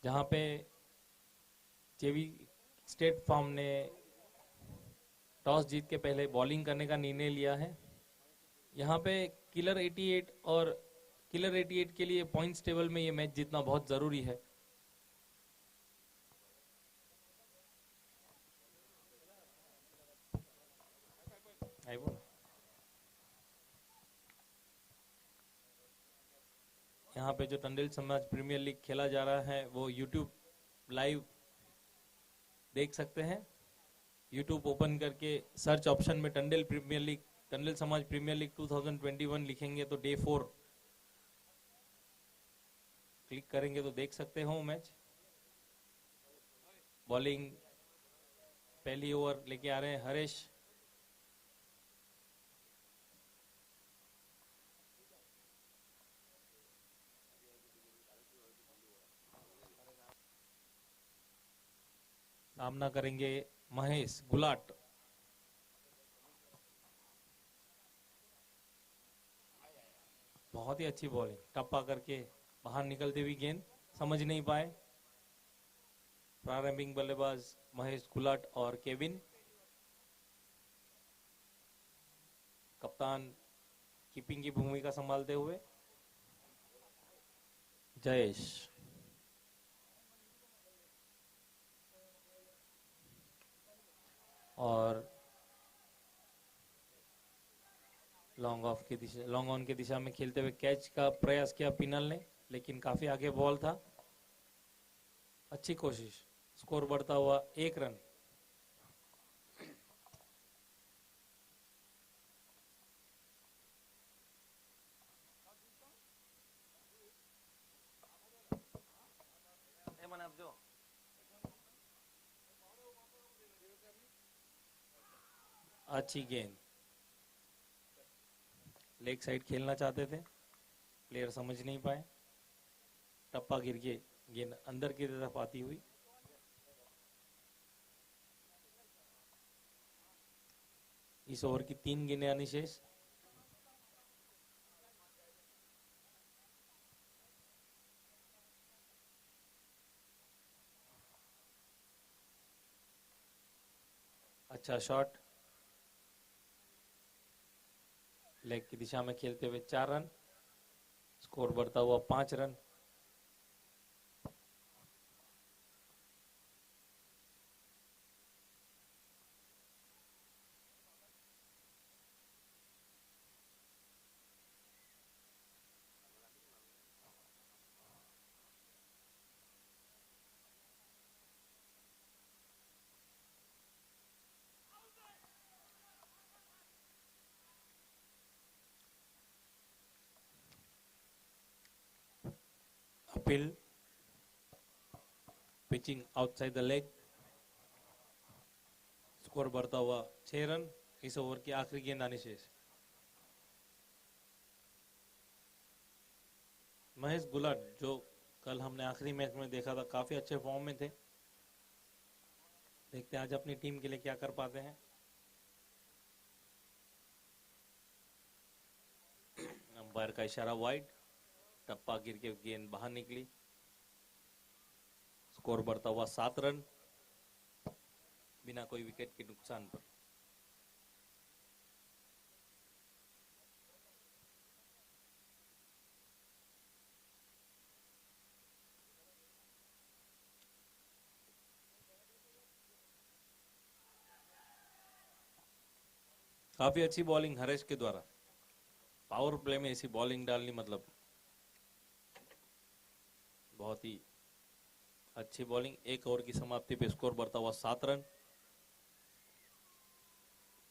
जहां पे जेवी स्टेट फार्म ने टॉस जीत के पहले बॉलिंग करने का निर्णय लिया है। यहाँ पे किलर 88 और किलर 88 के लिए पॉइंट्स टेबल में ये मैच जीतना बहुत जरूरी है। यहाँ पे जो टंडेल समाज प्रीमियर लीग खेला जा रहा है वो यूट्यूब लाइव देख सकते हैं। यूट्यूब ओपन करके सर्च ऑप्शन में टंडेल प्रीमियर लीग, टंडेल समाज प्रीमियर लीग 2021 लिखेंगे तो डे 4 क्लिक करेंगे तो देख सकते हो मैच। बॉलिंग पहली ओवर लेके आ रहे हैं हरेश। सामना करेंगे महेश गुलाट। बहुत ही अच्छी बॉलिंग, टप्पा करके बाहर निकलती हुई गेंद, समझ नहीं पाए प्रारंभिक बल्लेबाज महेश गुलाट और केविन। कप्तान कीपिंग की भूमिका संभालते हुए जयेश। और लॉन्ग ऑफ की दिशा, लॉन्ग ऑन की दिशा में खेलते हुए कैच का प्रयास किया पिनल ने, लेकिन काफी आगे बॉल था। अच्छी कोशिश, स्कोर बढ़ता हुआ 1 रन। अच्छी गेंद, लेग साइड खेलना चाहते थे, प्लेयर समझ नहीं पाए, टप्पा गिर के गेंद अंदर की तरफ आती हुई। इस ओवर की 3 गेंदें आनी शेष। अच्छा शॉट, लेग की दिशा में खेलते हुए 4 रन, स्कोर बढ़ता हुआ 5 run. Appeal, pitching outside the leg, score बढ़ता हुआ 6 रन। इस ओवर की आखिरी गेंद आनी शेष। महेश गुलाट जो कल हमने आखिरी मैच में देखा था काफी अच्छे फॉर्म में थे, देखते हैं आज अपनी टीम के लिए क्या कर पाते हैं। अंपायर का इशारा वाइड, टप्पा गिर के गेंद बाहर निकली, स्कोर बढ़ता हुआ 7 रन बिना कोई विकेट के नुकसान पर। काफी अच्छी बॉलिंग हरेश के द्वारा। पावर प्ले में ऐसी बॉलिंग डालनी मतलब बहुत ही अच्छी बॉलिंग। 1 ओवर की समाप्ति पे स्कोर बढ़ता हुआ 7 रन।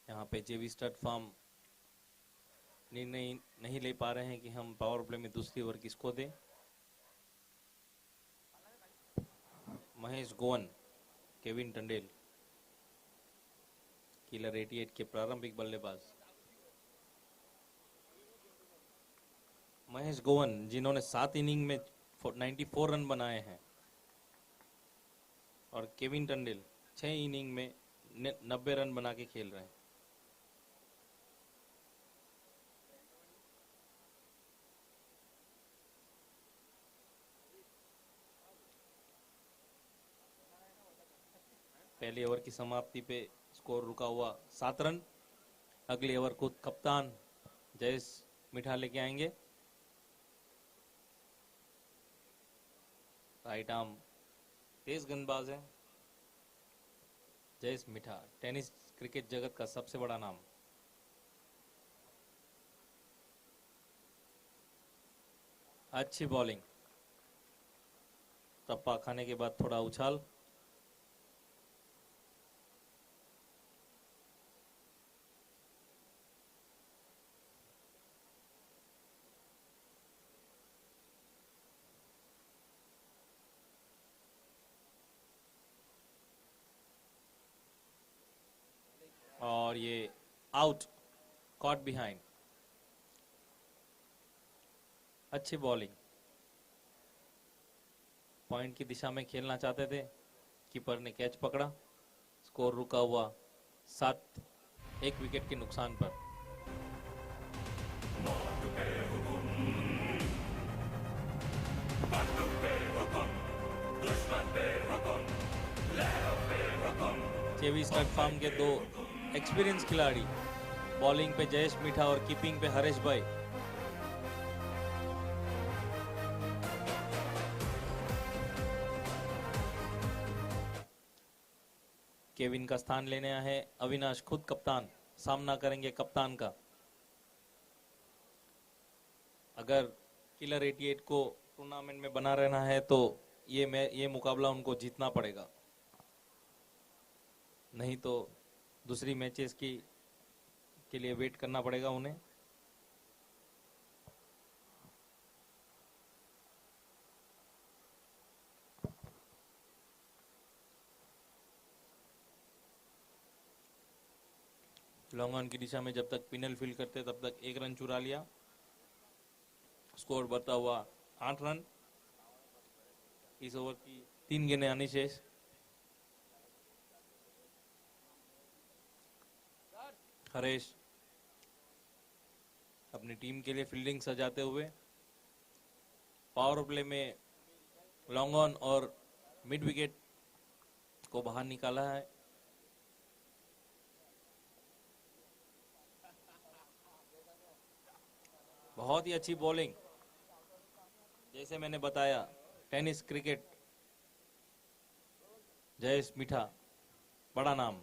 यहाँ पे जेवी स्टड फार्म निर्णय नहीं ले पा रहे हैं कि हम पावर प्ले में दूसरी ओवर किसको दें। महेश गोवन, केविन टंडेल, किलर 88 के प्रारंभिक बल्लेबाज। महेश गोवन जिन्होंने 7 इनिंग में 94 रन बनाए हैं, और केविन टंडेल 6 इनिंग में 90 रन बना के खेल रहे हैं। पहले ओवर की समाप्ति पे स्कोर रुका हुआ 7 रन। अगले ओवर को कप्तान जयेश मिठा लेके आएंगे। राइट आर्म तेज गेंदबाज है जयेश मिठा, टेनिस क्रिकेट जगत का सबसे बड़ा नाम। अच्छी बॉलिंग, टप्पा खाने के बाद थोड़ा उछाल। और ये आउट, कॉट बिहाइंड। अच्छी बॉलिंग, पॉइंट की दिशा में खेलना चाहते थे, कीपर ने कैच पकड़ा। स्कोर रुका हुआ 7, एक विकेट के नुकसान पर। चेविस प्लेटफॉर्म के दो एक्सपीरियंस खिलाड़ी, बॉलिंग पे जयेश मिठा और कीपिंग पे हरेश भाई। केविन का स्थान लेने आए हैं अविनाश, खुद कप्तान, सामना करेंगे कप्तान का। अगर किलर 88 को टूर्नामेंट में बना रहना है तो ये मुकाबला उनको जीतना पड़ेगा, नहीं तो दूसरी मैचेस के लिए वेट करना पड़ेगा उन्हें। लॉन्ग ऑन की दिशा में जब तक पिनल फील करते तब तक 1 रन चुरा लिया। स्कोर बढ़ता हुआ 8 रन। इस ओवर की 3 गेंदें आनी शेष। हरेश अपनी टीम के लिए फील्डिंग सजाते हुए पावर प्ले में लॉन्ग ऑन और मिड विकेट को बाहर निकाला है। बहुत ही अच्छी बॉलिंग, जैसे मैंने बताया टेनिस क्रिकेट जयेश मिठा बड़ा नाम,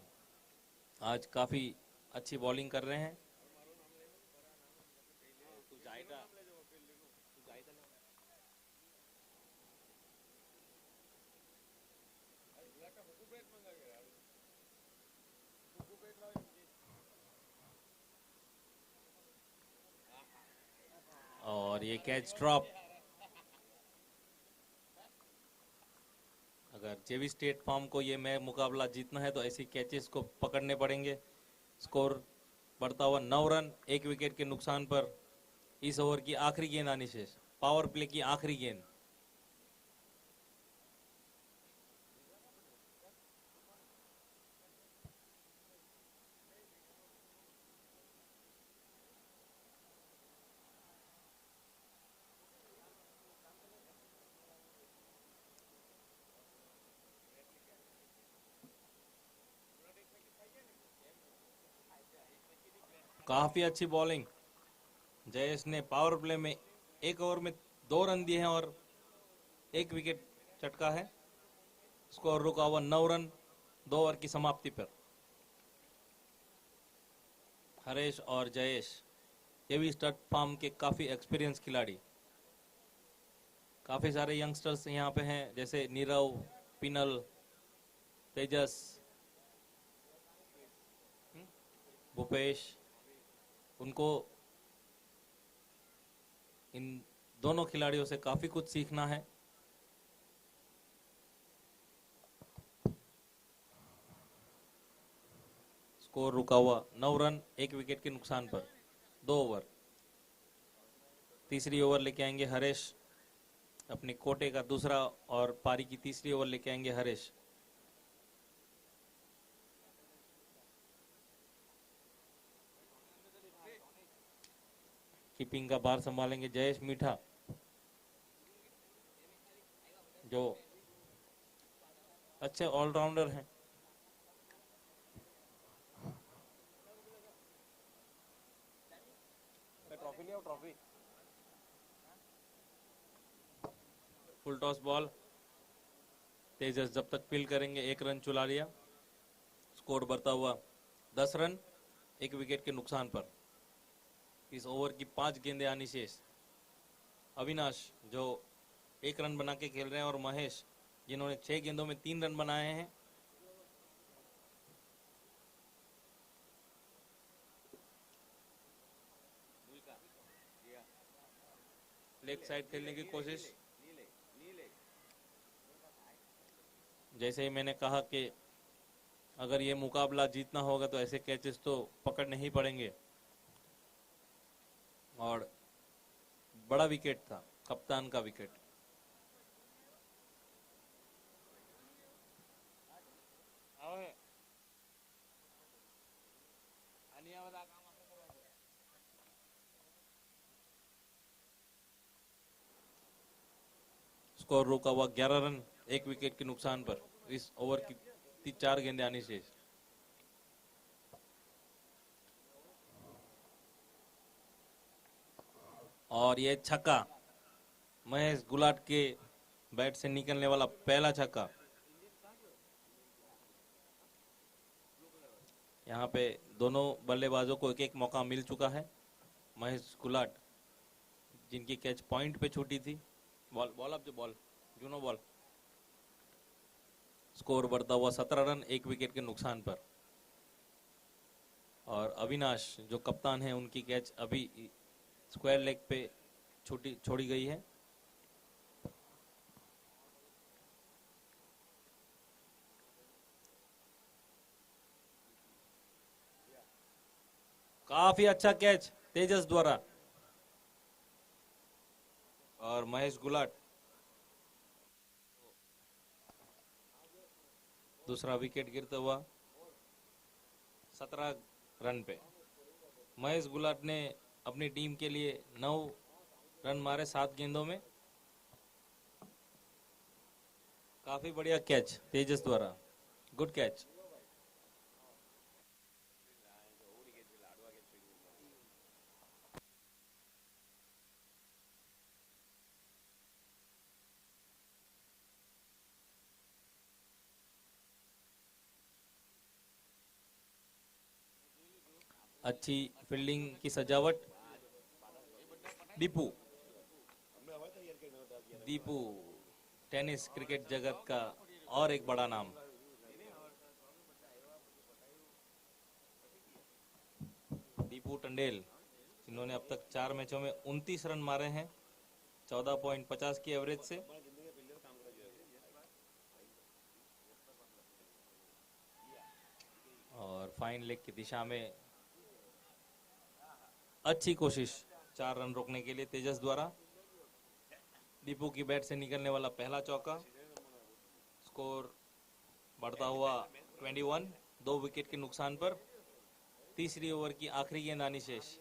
आज काफी अच्छी बॉलिंग कर रहे हैं। और ये कैच ड्रॉप। अगर जेवी स्टेट फार्म को ये मैच मुकाबला जीतना है तो ऐसी कैचेस को पकड़ने पड़ेंगे। स्कोर बढ़ता हुआ 9 रन, 1 विकेट के नुकसान पर। इस ओवर की आखिरी गेंद आनी शेष, पावर प्ले की आखिरी गेंद। काफी अच्छी बॉलिंग, जयेश ने पावर प्ले में 1 ओवर में 2 रन दिए हैं और 1 विकेट चटका है। स्कोर रुका हुआ 9 रन, 2 ओवर की समाप्ति पर। हरेश और जयेश जेवी स्टेट फार्म के काफी एक्सपीरियंस खिलाड़ी, काफी सारे यंगस्टर्स यहाँ पे हैं, जैसे नीरव, पिनल, तेजस, भूपेश। उनको इन दोनों खिलाड़ियों से काफी कुछ सीखना है। स्कोर रुका हुआ 9 रन, 1 विकेट के नुकसान पर। 2 ओवर, तीसरी ओवर लेके आएंगे हरेश, अपने कोटे का दूसरा और पारी की तीसरी ओवर लेके आएंगे हरेश। कीपिंग का भार संभालेंगे जयेश मिठा, जो अच्छे ऑलराउंडर हैं। फुल टॉस बॉल, तेजस जब तक फील्ड करेंगे 1 रन चुला लिया। स्कोर बढ़ता हुआ 10 रन, 1 विकेट के नुकसान पर। इस ओवर की 5 गेंदें आनी शेष। अविनाश जो 1 रन बना के खेल रहे हैं और महेश जिन्होंने 6 गेंदों में 3 रन बनाए हैं। लेग साइड खेलने की कोशिश। जैसे ही मैंने कहा कि अगर ये मुकाबला जीतना होगा तो ऐसे कैचेस तो पकड़ने ही पड़ेंगे। और बड़ा विकेट था, कप्तान का विकेट। स्कोर रुका हुआ 11 रन, 1 विकेट के नुकसान पर। इस ओवर की 4 गेंदें आनी शेष। और ये छक्का, महेश गुलाट के बैट से निकलने वाला पहला छक्का। यहाँ पे दोनों बल्लेबाजों को एक एक मौका मिल चुका है। महेश गुलाट जिनकी कैच पॉइंट पे छूटी थी। बॉल बॉल अप जो बॉल जूनो बॉल। स्कोर बढ़ता हुआ 17 रन, 1 विकेट के नुकसान पर। और अविनाश जो कप्तान है उनकी कैच अभी स्क्वायर लेग पे छोड़ी गई है। काफी अच्छा कैच तेजस द्वारा। और महेश गुलाट दूसरा विकेट गिरता हुआ 17 रन पे। महेश गुलाट ने अपनी टीम के लिए 9 रन मारे 7 गेंदों में। काफी बढ़िया कैच तेजस द्वारा, गुड कैच। अच्छी फील्डिंग की सजावट। दीपू दीपू टेनिस क्रिकेट जगत का और एक बड़ा नाम। दीपू टंडेल जिन्होंने अब तक 4 मैचों में 29 रन मारे हैं 14.50 की एवरेज से। और फाइन लेग की दिशा में अच्छी कोशिश 4 रन रोकने के लिए तेजस द्वारा। दीपू की बैट से निकलने वाला पहला चौका। स्कोर बढ़ता हुआ 21, 2 विकेट के नुकसान पर। तीसरी ओवर की आखिरी गेंद आनी शेष।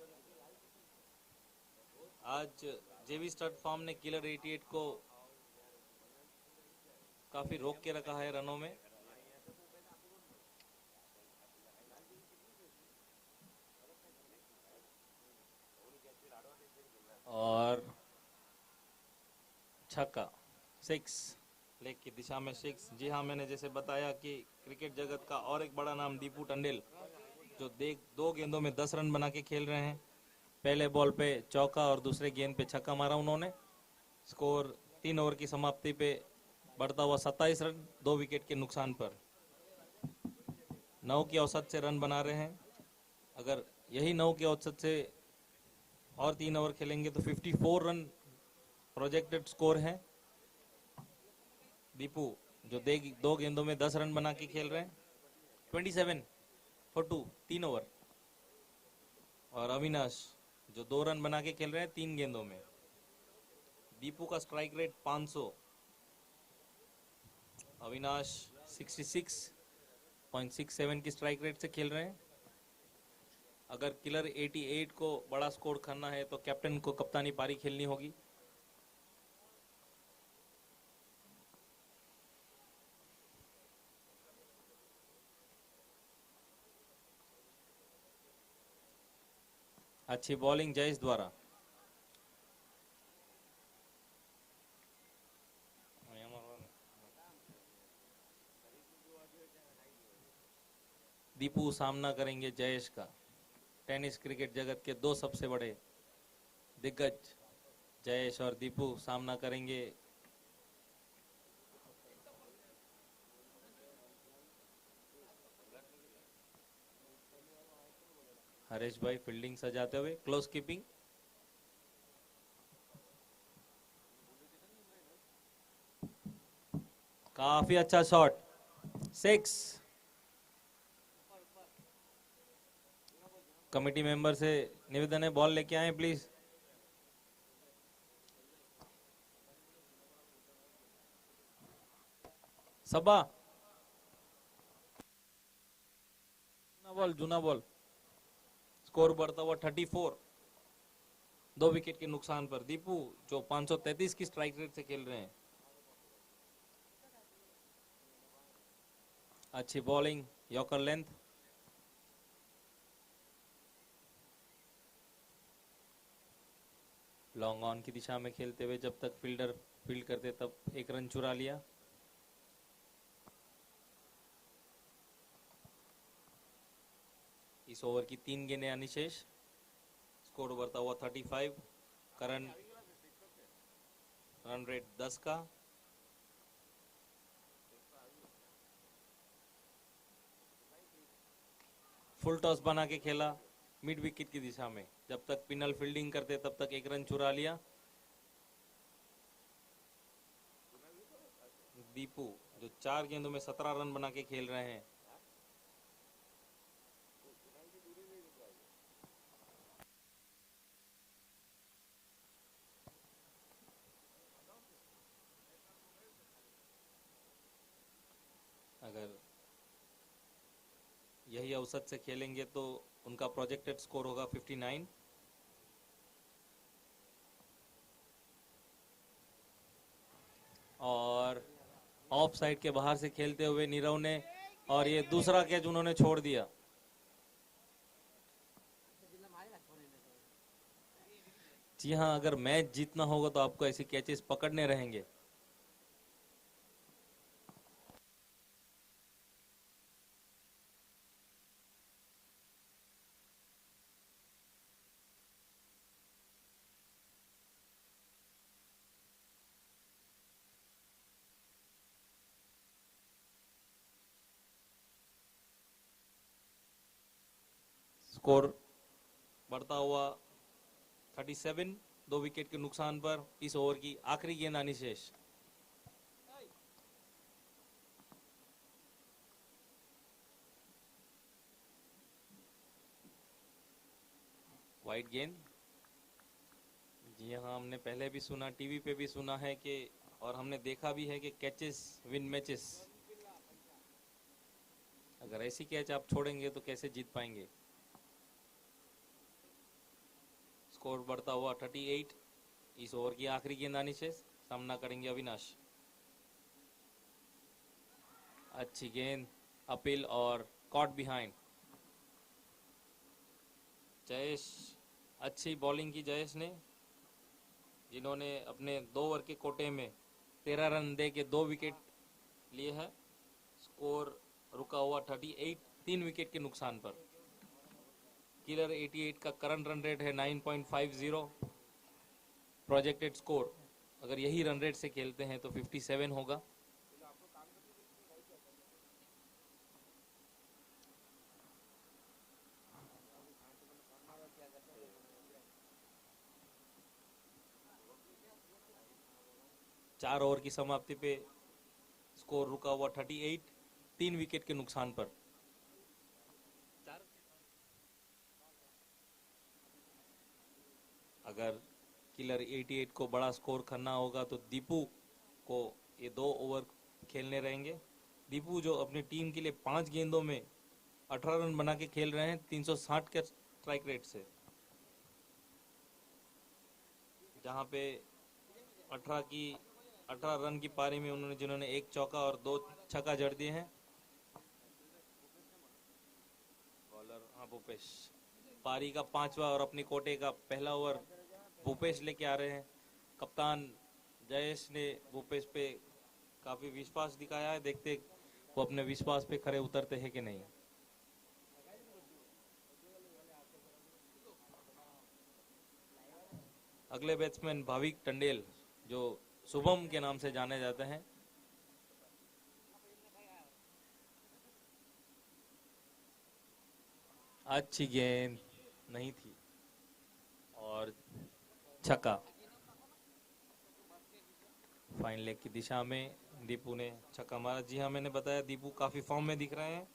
आज जेवी स्टड फार्म ने किलर 88 को काफी रोक के रखा है रनों में। और छक्का, 6, लेग की दिशा में 6। जी हाँ, मैंने जैसे बताया कि क्रिकेट जगत का और एक बड़ा नाम दीपू टंडेल जो 2 गेंदों में 10 रन बना के खेल रहे हैं। पहले बॉल पे चौका और दूसरे गेंद पे छक्का मारा उन्होंने। स्कोर 3 ओवर की समाप्ति पे बढ़ता हुआ 27 रन, 2 विकेट के नुकसान पर। 9 की औसत से रन बना रहे हैं। अगर यही 9 की औसत से और 3 ओवर खेलेंगे तो 54 रन प्रोजेक्टेड स्कोर है। दीपू जो 2 गेंदों में 10 रन बना के खेल रहे हैं। 27 फॉर 2, 3 ओवर। और अविनाश जो 2 रन बना के खेल रहे हैं 3 गेंदों में। दीपू का स्ट्राइक रेट 500, अविनाश 66.67 की स्ट्राइक रेट से खेल रहे हैं। अगर किलर 88 को बड़ा स्कोर करना है तो कैप्टन को कप्तानी पारी खेलनी होगी। अच्छी बॉलिंग जयेश द्वारा। दीपू सामना करेंगे जयेश का। टेनिस क्रिकेट जगत के दो सबसे बड़े दिग्गज जयेश और दीपू सामना करेंगे। हरेश भाई फील्डिंग सजाते हुए, क्लोज कीपिंग। काफी अच्छा शॉट, 6। कमेटी मेंबर से निवेदन है, बॉल लेके आए प्लीज। सबा, जूना बॉल। स्कोर बढ़ता हुआ 34, 2 विकेट के नुकसान पर। दीपू जो 533 की स्ट्राइक रेट से खेल रहे हैं। अच्छी bowling, yorker length. Long on की दिशा में खेलते हुए जब तक फील्डर फील्ड करते तब 1 रन चुरा लिया। इस ओवर की 3 गेंदें आनी शेष। स्कोर बढ़ता हुआ 35, करंट रन रेट 10 का। फुल टॉस बना के खेला मिड विकेट की दिशा में, जब तक पिनल फील्डिंग करते तब तक 1 रन चुरा लिया। दीपू जो 4 गेंदों में 17 रन बना के खेल रहे हैं। अगर यही औसत से खेलेंगे तो उनका प्रोजेक्टेड स्कोर होगा 59। और ऑफ साइड के बाहर से खेलते हुए नीरव ने, और ये दूसरा कैच उन्होंने छोड़ दिया। जी हाँ, अगर मैच जीतना होगा तो आपको ऐसे कैचेस पकड़ने रहेंगे। स्कोर बढ़ता हुआ 37, 2 विकेट के नुकसान पर। इस ओवर की आखिरी गेंद आनी शेष। वाइड गेंद। जी हाँ, हमने पहले भी सुना, टीवी पे भी सुना है कि, और हमने देखा भी है कि कैचेस विन मैचेस। अगर ऐसी कैच आप छोड़ेंगे तो कैसे जीत पाएंगे। स्कोर बढ़ता हुआ 38, इस ओवर की आखिरी गेंद आनी शेष। सामना करेंगे अविनाश। अच्छी गेंद, अपील और कॉट बिहाइंड। जयेश, अच्छी बॉलिंग की जयेश ने, जिन्होंने अपने 2 ओवर के कोटे में 13 रन दे के 2 विकेट लिए है। स्कोर रुका हुआ 38, 3 विकेट के नुकसान पर। किलर 88 का करंट रन रेट है 9.50। प्रोजेक्टेड स्कोर अगर यही रन रेट से खेलते हैं तो 57 होगा। चार ओवर की समाप्ति पे स्कोर रुका हुआ 38, 3 विकेट के नुकसान पर। अगर किलर 88 को बड़ा स्कोर करना होगा तो दीपू को ये 2 ओवर खेलने रहेंगे। दीपू जो अपनी टीम के लिए 5 गेंदों में 18 रन बना के खेल रहे हैं 360 के स्ट्राइक रेट से, जहां पे 18 रन की पारी में उन्होंने जिन्होंने 1 चौका और 2 छक्का जड़ दिए हैं। बॉलर हाँ भूपेश, पारी का 5वां और अपनी कोटे का पहला ओवर भूपेश लेके आ रहे हैं। कप्तान जयेश ने भूपेश पे काफी विश्वास दिखाया है, देखते वो अपने विश्वास पे खरे उतरते हैं कि नहीं। अगले बैट्समैन भाविक टंडेल जो शुभम के नाम से जाने जाते हैं। अच्छी गेंद नहीं थी और छक्का। फाइन लेग की दिशा में दीपू ने छक्का मारा। जी हाँ, मैंने बताया दीपू काफी फॉर्म में दिख रहे हैं।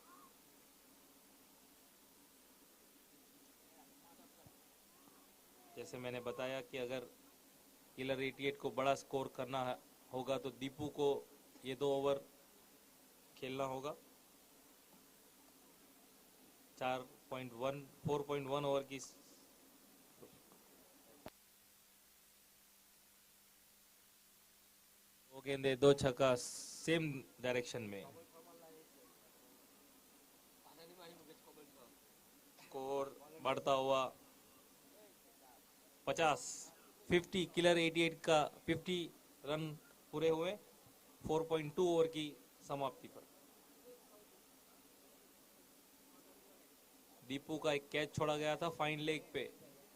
जैसे मैंने बताया कि अगर किलर 88 को बड़ा स्कोर करना होगा तो दीपू को ये 2 ओवर खेलना होगा। 4.1 ओवर की 2 गेंदे 2 छक्का सेम डायरेक्शन में। स्कोर बढ़ता हुआ 50 किलर 88 का 50 रन पूरे हुए 4.2 ओवर की समाप्ति पर। दीपू का एक कैच छोड़ा गया था फाइन लेग पे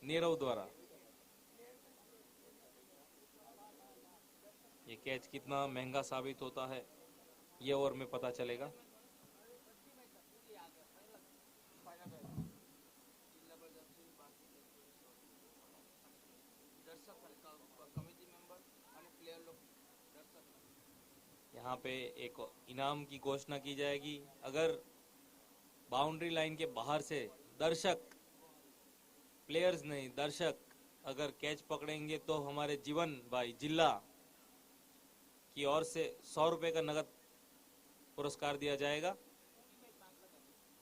नीरव द्वारा। ये कैच कितना महंगा साबित होता है ये ओवर में पता चलेगा। यहाँ पे एक इनाम की घोषणा की जाएगी। अगर बाउंड्री लाइन के बाहर से दर्शक, प्लेयर्स नहीं दर्शक, अगर कैच पकड़ेंगे तो हमारे जीवन भाई जिला की ओर से 100 रुपए का नगद पुरस्कार दिया जाएगा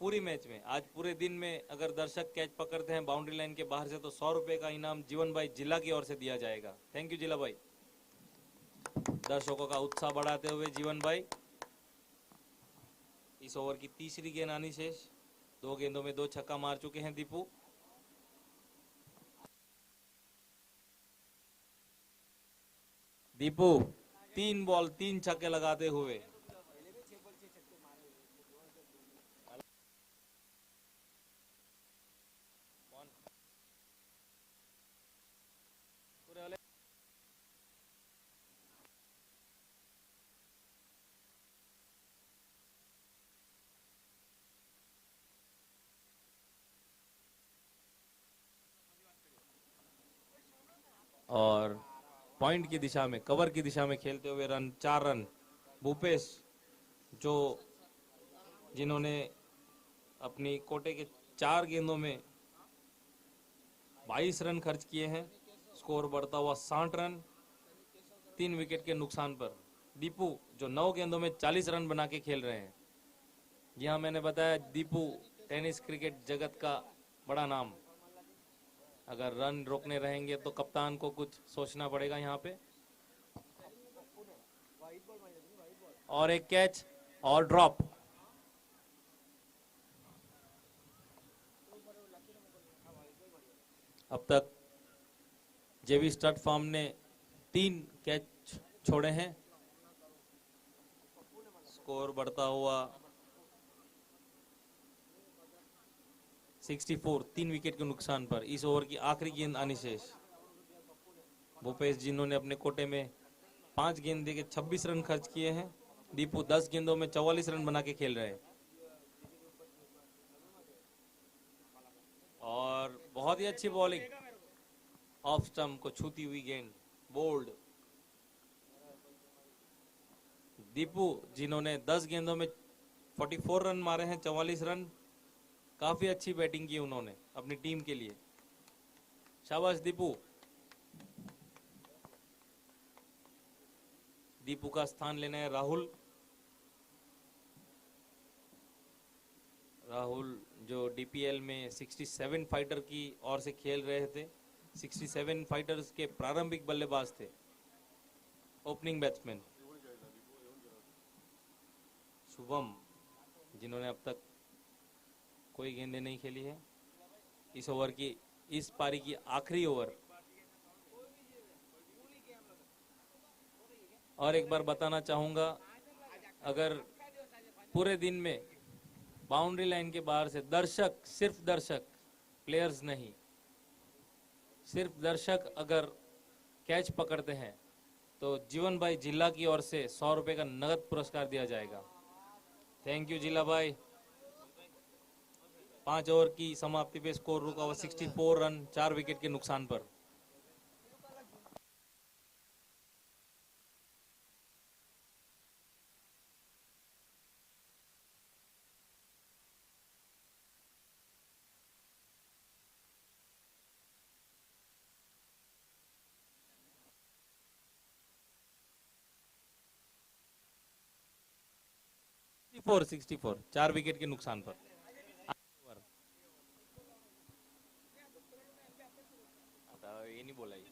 पूरी मैच में। आज पूरे दिन में अगर दर्शक कैच पकड़ते हैं बाउंड्री लाइन के बाहर से तो 100 रुपए का इनाम जीवन भाई जिला की ओर से दिया जाएगा। थैंक यू जिला भाई। दर्शकों का उत्साह बढ़ाते हुए जीवन भाई। इस ओवर की तीसरी गेंद आनी शेष। 2 गेंदों में 2 छक्का मार चुके हैं दीपू। दीपू 3 बॉल 3 छक्के लगाते हुए और पॉइंट की दिशा में, कवर की दिशा में खेलते हुए रन 4 रन भूपेश जो जिन्होंने अपनी कोटे के 4 गेंदों में 22 रन खर्च किए हैं। स्कोर बढ़ता हुआ 60 रन 3 विकेट के नुकसान पर। दीपू जो 9 गेंदों में 40 रन बना के खेल रहे हैं। जी हाँ, मैंने बताया दीपू टेनिस क्रिकेट जगत का बड़ा नाम। अगर रन रोकने रहेंगे तो कप्तान को कुछ सोचना पड़ेगा यहाँ पे। और एक कैच और ड्रॉप। अब तक जेवी स्टड फार्म ने 3 कैच छोड़े हैं। स्कोर बढ़ता हुआ 64 3 विकेट के नुकसान पर। इस ओवर की आखिरी गेंद आनी शेष। भूपेश जिन्होंने अपने कोटे में 5 गेंद देके 26 रन खर्च किए हैं। दीपू 10 गेंदों में 44 रन बना के खेल रहे हैं। और बहुत ही अच्छी बॉलिंग, ऑफ स्टंप को छूती हुई गेंद, बोल्ड। दीपू जिन्होंने 10 गेंदों में 44 रन मारे हैं, 44 रन। काफी अच्छी बैटिंग की उन्होंने अपनी टीम के लिए। शाबाश दीपू। दीपू का स्थान लेना है राहुल। राहुल जो डीपीएल में 67 फाइटर की ओर से खेल रहे थे। 67 फाइटर्स के प्रारंभिक बल्लेबाज थे, ओपनिंग बैट्समैन। शुभम जिन्होंने अब तक कोई गेंदें नहीं खेली है। इस ओवर की, इस पारी की आखिरी ओवर। और एक बार बताना चाहूंगा, अगर पूरे दिन में बाउंड्री लाइन के बाहर से दर्शक, सिर्फ दर्शक, प्लेयर्स नहीं, सिर्फ दर्शक अगर कैच पकड़ते हैं तो जीवन भाई जिला की ओर से 100 रुपए का नगद पुरस्कार दिया जाएगा। थैंक यू जिला भाई। 5 ओवर की समाप्ति पे स्कोर रुका हुआ 64 रन 4 विकेट के नुकसान पर। फोर 64 4 विकेट के नुकसान पर। ये नहीं बोला ये।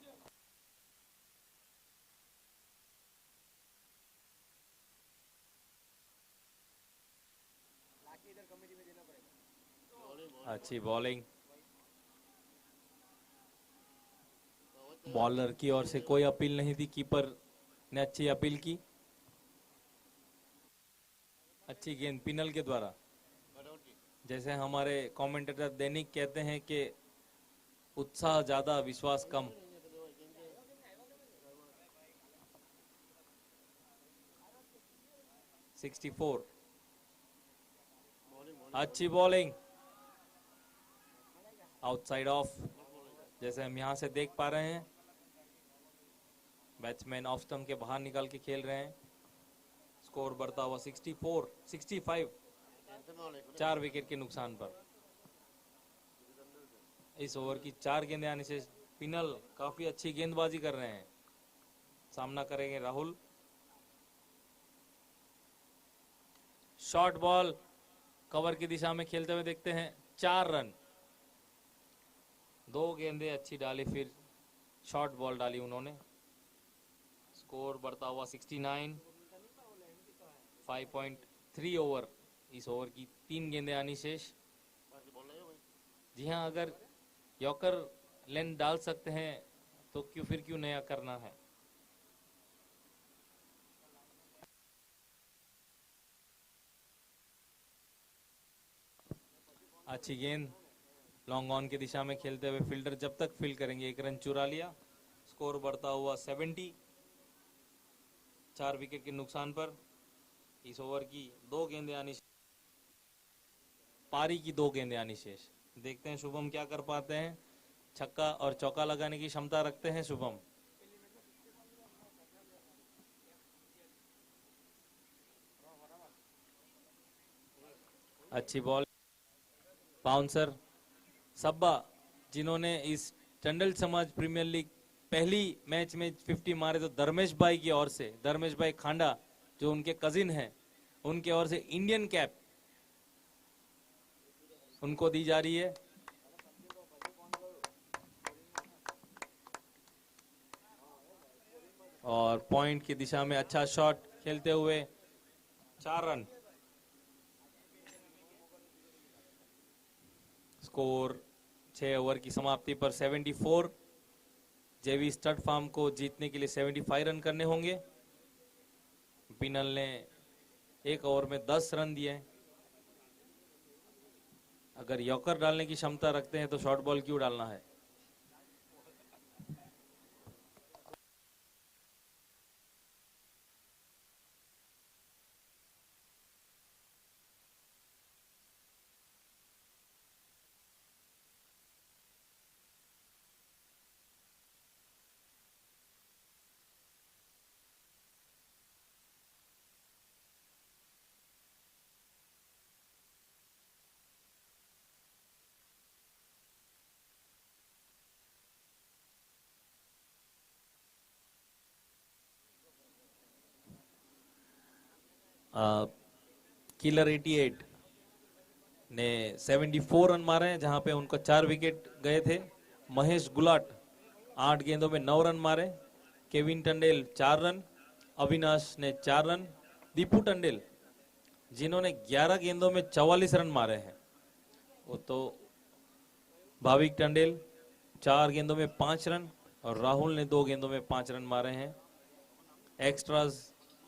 अच्छी बॉलिंग, बॉलर की ओर से कोई अपील नहीं थी, कीपर ने अच्छी अपील की। अच्छी गेंद पिनल के द्वारा। जैसे हमारे कमेंटेटर दैनिक कहते हैं कि उत्साह ज्यादा विश्वास कम। सिक्सटी 64 अच्छी बॉलिंग आउटसाइड ऑफ। जैसे हम यहां से देख पा रहे हैं बैट्समैन ऑफ स्टंप के बाहर निकाल के खेल रहे हैं। स्कोर बढ़ता हुआ 64 65 4 विकेट के नुकसान पर। इस ओवर की 4 गेंदें आने से पिनल काफी अच्छी गेंदबाजी कर रहे हैं। सामना करेंगे राहुल। शॉर्ट बॉल कवर की दिशा में खेलते हुए देखते हैं। 4 रन। 2 गेंदें अच्छी डाली, फिर शॉर्ट बॉल डाली उन्होंने। स्कोर बढ़ता हुआ 69 5.3 ओवर। इस ओवर की 3 गेंदें आनी शेष। जी हाँ, अगर यॉर्कर लेंथ डाल सकते हैं तो क्यों नया करना है। अच्छी गेंद लॉन्ग ऑन की दिशा में खेलते हुए फील्डर जब तक फील्ड करेंगे 1 रन चुरा लिया। स्कोर बढ़ता हुआ 70 4 विकेट के नुकसान पर। इस ओवर की 2 गेंदें आनी, पारी की 2 गेंदें आनी शेष। देखते हैं शुभम क्या कर पाते हैं। छक्का और चौका लगाने की क्षमता रखते हैं शुभम। अच्छी बॉल बाउंसर सब्बा, जिन्होंने इस टंडल समाज प्रीमियर लीग पहली मैच में 50 मारे, तो धर्मेश भाई की ओर से, धर्मेश भाई खांडा जो उनके कजिन हैं, उनके ओर से इंडियन कैप उनको दी जा रही है। और पॉइंट की दिशा में अच्छा शॉट खेलते हुए 4 रन। स्कोर 6 ओवर की समाप्ति पर 74। जेवी स्टड फार्म को जीतने के लिए 75 रन करने होंगे। पिनल ने 1 ओवर में 10 रन दिए। अगर यॉर्कर डालने की क्षमता रखते हैं तो शॉर्ट बॉल क्यों डालना है। किलर 88 ने 74 रन मारे हैं, जहां पे उनको 4 विकेट गए थे। महेश गुलाट 8 गेंदों में 9 रन मारे। Kevin Tandel 4 run. अविनाश ने 4 रन। दीपू टंडेल जिन्होंने 11 गेंदों में 44 रन मारे हैं, वो तो भाविक टंडेल 4 गेंदों में 5 रन और राहुल ने 2 गेंदों में 5 रन मारे हैं। एक्स्ट्रास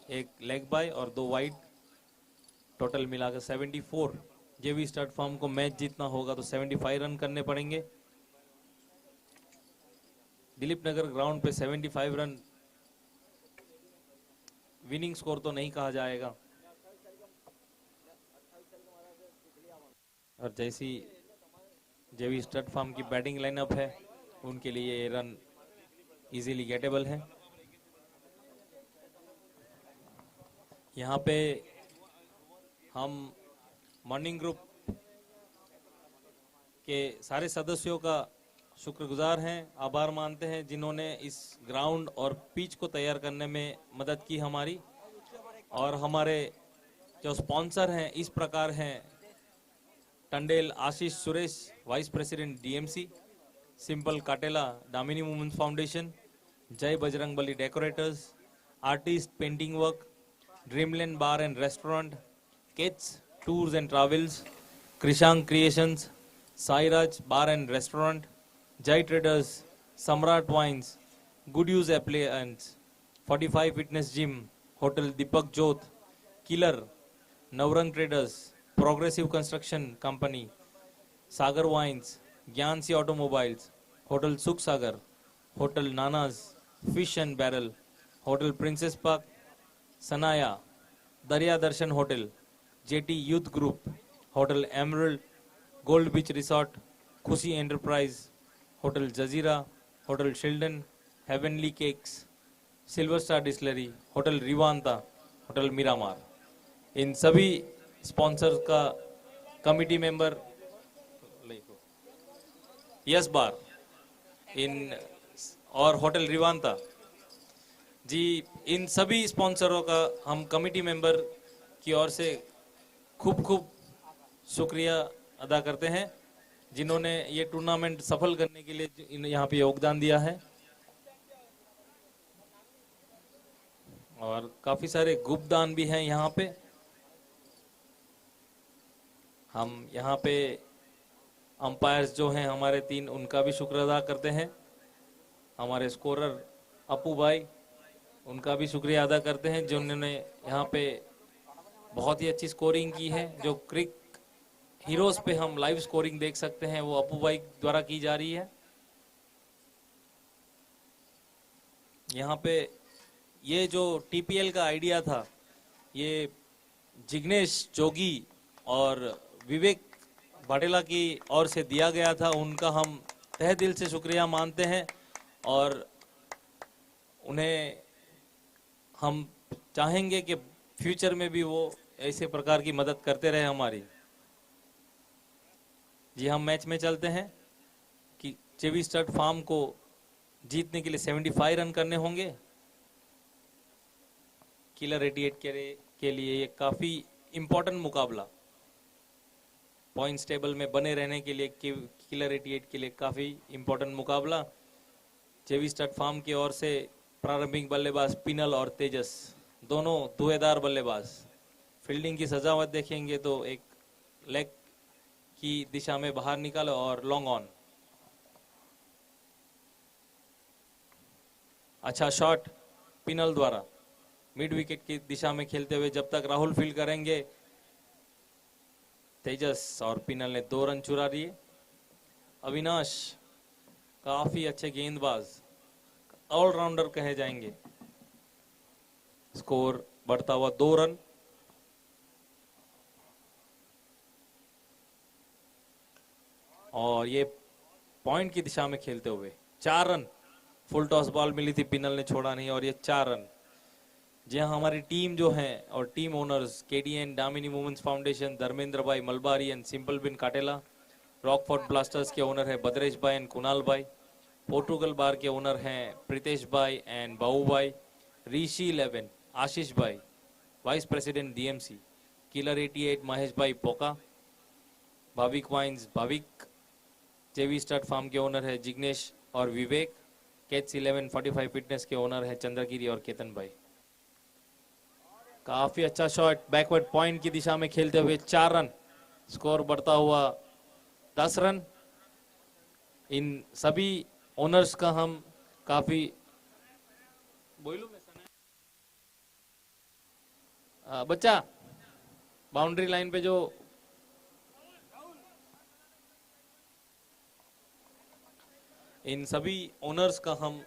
1 लेग बाय और 2 वाइड, टोटल मिलाकर 74। जेवी स्टड फार्म को मैच जीतना होगा तो 75 रन करने पड़ेंगे। दिलीप नगर ग्राउंड पे 75 रन विनिंग स्कोर तो नहीं कहा जाएगा। और जैसी जेवी स्टड फार्म की बैटिंग लाइनअप है उनके लिए ये रन इजीली गेटेबल है। यहाँ पे हम मॉर्निंग ग्रुप के सारे सदस्यों का शुक्रगुजार हैं, आभार मानते हैं जिन्होंने इस ग्राउंड और पिच को तैयार करने में मदद की हमारी। और हमारे जो स्पॉन्सर हैं इस प्रकार हैं: Tandel Ashish Suresh, vice president DMC; Simple Katela, Damini women's foundation; Jai Bajrangbali decorators; artist painting work; dreamland bar and restaurant; Kate's tours and travels; Krishang creations; Sairaj bar and restaurant; Jai traders; Samrat wines; good use appliance; 45 fitness gym; hotel Deepak Jot; killer; Navrang traders; progressive construction company; Sagar wines; Gyansi automobiles; hotel Sukh Sagar; hotel Nana's fish and barrel; hotel princess park; Sanaya; दरिया Darshan hotel; JT youth group; hotel emerald; gold beach resort; Khushi enterprise; hotel Jazira; hotel Sheldon; heavenly cakes; silver star distillery; hotel Rivanta; hotel Miramar. इन सभी sponsors का committee member yes bar inn और hotel रिवांता जी, इन सभी स्पॉन्सरों का हम committee member की ओर से खूब खूब शुक्रिया अदा करते हैं जिन्होंने ये टूर्नामेंट सफल करने के लिए यहाँ पे योगदान दिया है। और काफी सारे गुप्तदान भी हैं यहाँ पे। हम यहाँ पे अंपायर्स जो हैं हमारे 3, उनका भी शुक्र अदा करते हैं। हमारे स्कोरर अपू भाई, उनका भी शुक्रिया अदा करते हैं जिन्होंने यहाँ पे बहुत ही अच्छी स्कोरिंग की है। जो क्रिक हीरोज पे हम लाइव स्कोरिंग देख सकते हैं वो अपू भाई द्वारा की जा रही है। यहाँ पे ये जो टीपीएल का आइडिया था ये जिग्नेश जोगी और विवेक वाडेला की ओर से दिया गया था। उनका हम तहे दिल से शुक्रिया मानते हैं और उन्हें हम चाहेंगे कि फ्यूचर में भी वो ऐसे प्रकार की मदद करते रहे हमारी। जी, हम मैच में चलते हैं कि जेवी स्टड फार्म को जीतने के लिए 75 रन करने होंगे। किलर 88 के लिए ये काफी इंपॉर्टेंट मुकाबला, पॉइंट्स टेबल में बने रहने के लिए किलर 88 के लिए काफी इंपॉर्टेंट मुकाबला। जेवी स्टड फार्म की ओर से प्रारंभिक बल्लेबाज पिनल और तेजस दोनों धुएंधार बल्लेबाज। फील्डिंग की सजावट देखेंगे तो एक लेग की दिशा में बाहर निकालो और लॉन्ग ऑन। अच्छा शॉट पिनल द्वारा मिड विकेट की दिशा में खेलते हुए जब तक राहुल फील्ड करेंगे। तेजस और पिनल ने 2 रन चुरा लिए। अविनाश काफी अच्छे गेंदबाज, ऑलराउंडर कहे जाएंगे। स्कोर बढ़ता हुआ 2 रन। और ये पॉइंट की दिशा में खेलते हुए 4 रन। फुल टॉस बॉल मिली थी, पिनल ने छोड़ा नहीं और ये 4 रन। जी हाँ, हमारी टीम जो है और team owners KDN Damini women's foundation Dharmendra bhai Malbari and simple बिन काटेला। रॉकफोर्ट ब्लास्टर्स के ओनर है बद्रेश भाई एंड कुणाल भाई। पोर्टुगल बार के ओनर हैं प्रीतेश भाई एंड बाबू भाई। ऋषि 11 आशीष भाई, vice president DMC. Killer 88 Mahesh भाई पोका। भाविक वाइन्स भाविक। जेवी स्टड फार्म के ओनर है जिग्नेश और विवेक। कैच 11 45 फिटनेस के ओनर है चंद्रगिरी और केतन भाई। काफी अच्छा शॉट बैकवर्ड पॉइंट की दिशा में खेलते हुए 4 रन। स्कोर बढ़ता हुआ 10 रन। इन सभी ओनर्स का हम काफी बच्चा बाउंड्री लाइन पे जो इन सभी ओनर्स का हम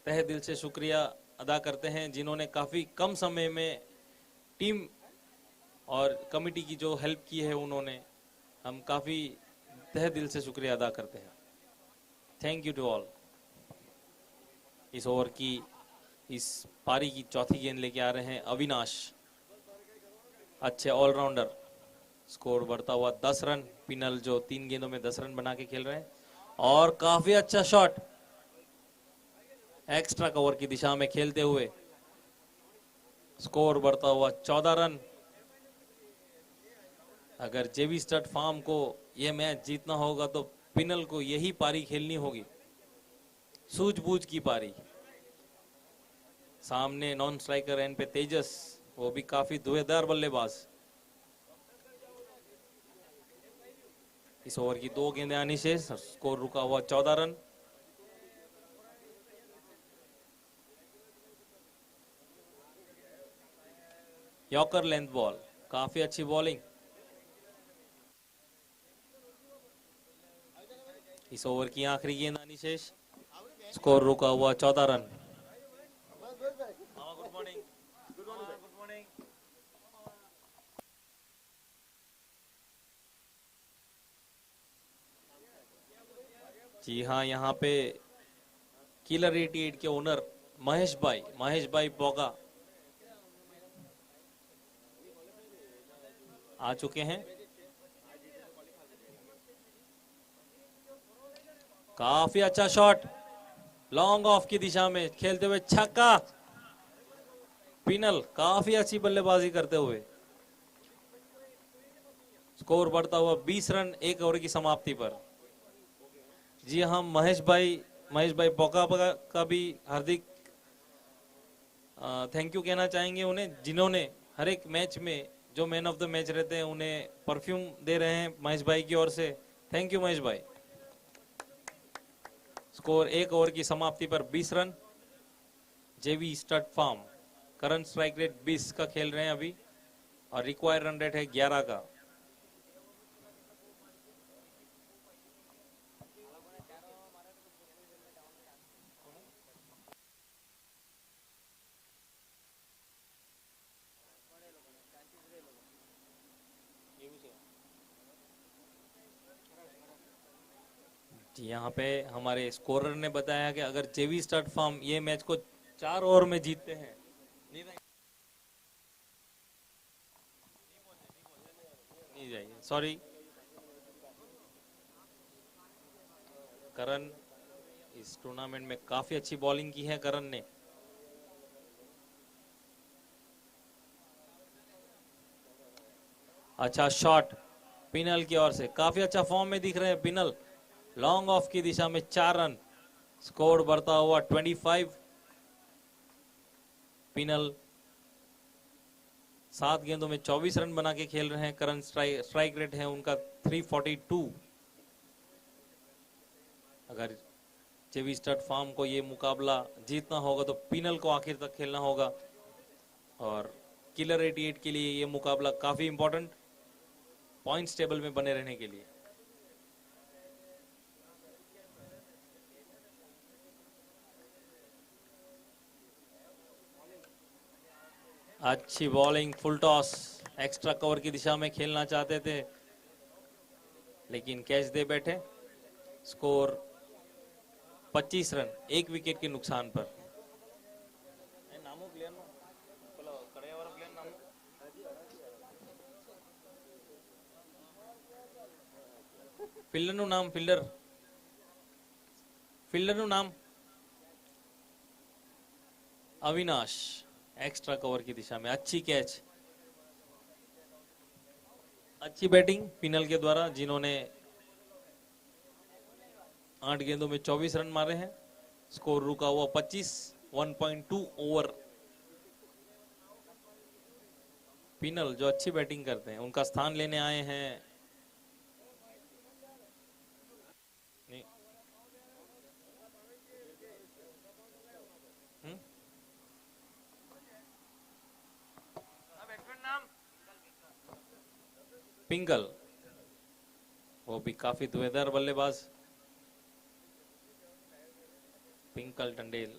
तहे दिल से शुक्रिया अदा करते हैं जिन्होंने काफी कम समय में टीम और कमिटी की जो हेल्प की है उन्होंने, हम काफी तहे दिल से शुक्रिया अदा करते हैं। Thank you to all. इस ओवर की इस पारी की चौथी गेंद लेके आ रहे हैं अविनाश, अच्छे ऑलराउंडर। स्कोर बढ़ता हुआ 10 रन। पिनल जो 3 गेंदों में 10 रन बना के खेल रहे हैं और काफी अच्छा शॉट एक्स्ट्रा कवर की दिशा में खेलते हुए। स्कोर बढ़ता हुआ 14 रन। अगर जेवी स्टड फार्म को यह मैच जीतना होगा तो पिनल को यही पारी खेलनी होगी, सूझबूझ की पारी। सामने नॉन स्ट्राइकर एंड पे तेजस, वो भी काफी धुएंधार बल्लेबाज। इस ओवर की 2 गेंदें आनी शेष, स्कोर रुका हुआ 14 रन। यॉर्कर लेंथ बॉल, काफी अच्छी बॉलिंग। इस ओवर की आखिरी गेंद आनी शेष, स्कोर रुका हुआ 14 रन। Good morning. Good morning. जी हाँ, यहाँ पे किलर 88 के ओनर महेश भाई बोगा आ चुके हैं। काफी अच्छा शॉट लॉन्ग ऑफ की दिशा में खेलते हुए, छक्का। पिनल काफी अच्छी बल्लेबाजी करते हुए। स्कोर बढ़ता हुआ 20 रन 1 ओवर की समाप्ति पर। जी हम महेश भाई बोका का भी हार्दिक थैंक यू कहना चाहेंगे उन्हें, जिन्होंने हर एक मैच में जो मैन ऑफ द मैच रहते हैं उन्हें परफ्यूम दे रहे हैं महेश भाई की ओर से। थैंक यू महेश भाई। स्कोर 1 ओवर की समाप्ति पर 20 run. JV stud farm current strike rate 20 का खेल रहे हैं अभी और रिक्वायर्ड रन रेट है 11 का। जी यहाँ पे हमारे स्कोरर ने बताया कि अगर जेवी स्टड फार्म ये मैच को 4 ओवर में जीतते हैं, नहीं जाइए, सॉरी। करण इस टूर्नामेंट में काफी अच्छी बॉलिंग की है करण ने। अच्छा शॉट पिनल की ओर से, काफी अच्छा फॉर्म में दिख रहे हैं पिनल। लॉन्ग ऑफ की दिशा में 4 रन। स्कोर बढ़ता हुआ 25। पिनल 7 गेंदों में 24 रन बना के खेल रहे हैं। करंट स्ट्राइक रेट है उनका 342। अगर जेवी स्टड फार्म को ये मुकाबला जीतना होगा तो पिनल को आखिर तक खेलना होगा और किलर 88 के लिए ये मुकाबला काफी इंपॉर्टेंट, पॉइंट्स टेबल में बने रहने के लिए। अच्छी bowling, full toss, extra cover की दिशा में खेलना चाहते थे लेकिन कैच दे बैठे। स्कोर 25 रन 1 विकेट के नुकसान पर। ફિલ્ડરનું નામ ફિલ્ડરનું નામ अविनाश। एक्स्ट्रा कवर की दिशा में अच्छी कैच, अच्छी बैटिंग पिनल के द्वारा, जिन्होंने 8 गेंदों में 24 रन मारे हैं। स्कोर रुका हुआ 25। 1.2 ओवर। पिनल जो अच्छी बैटिंग करते हैं उनका स्थान लेने आए हैं पिंगल, वो भी काफी धुएंधार बल्लेबाज। Pinkal Tandel.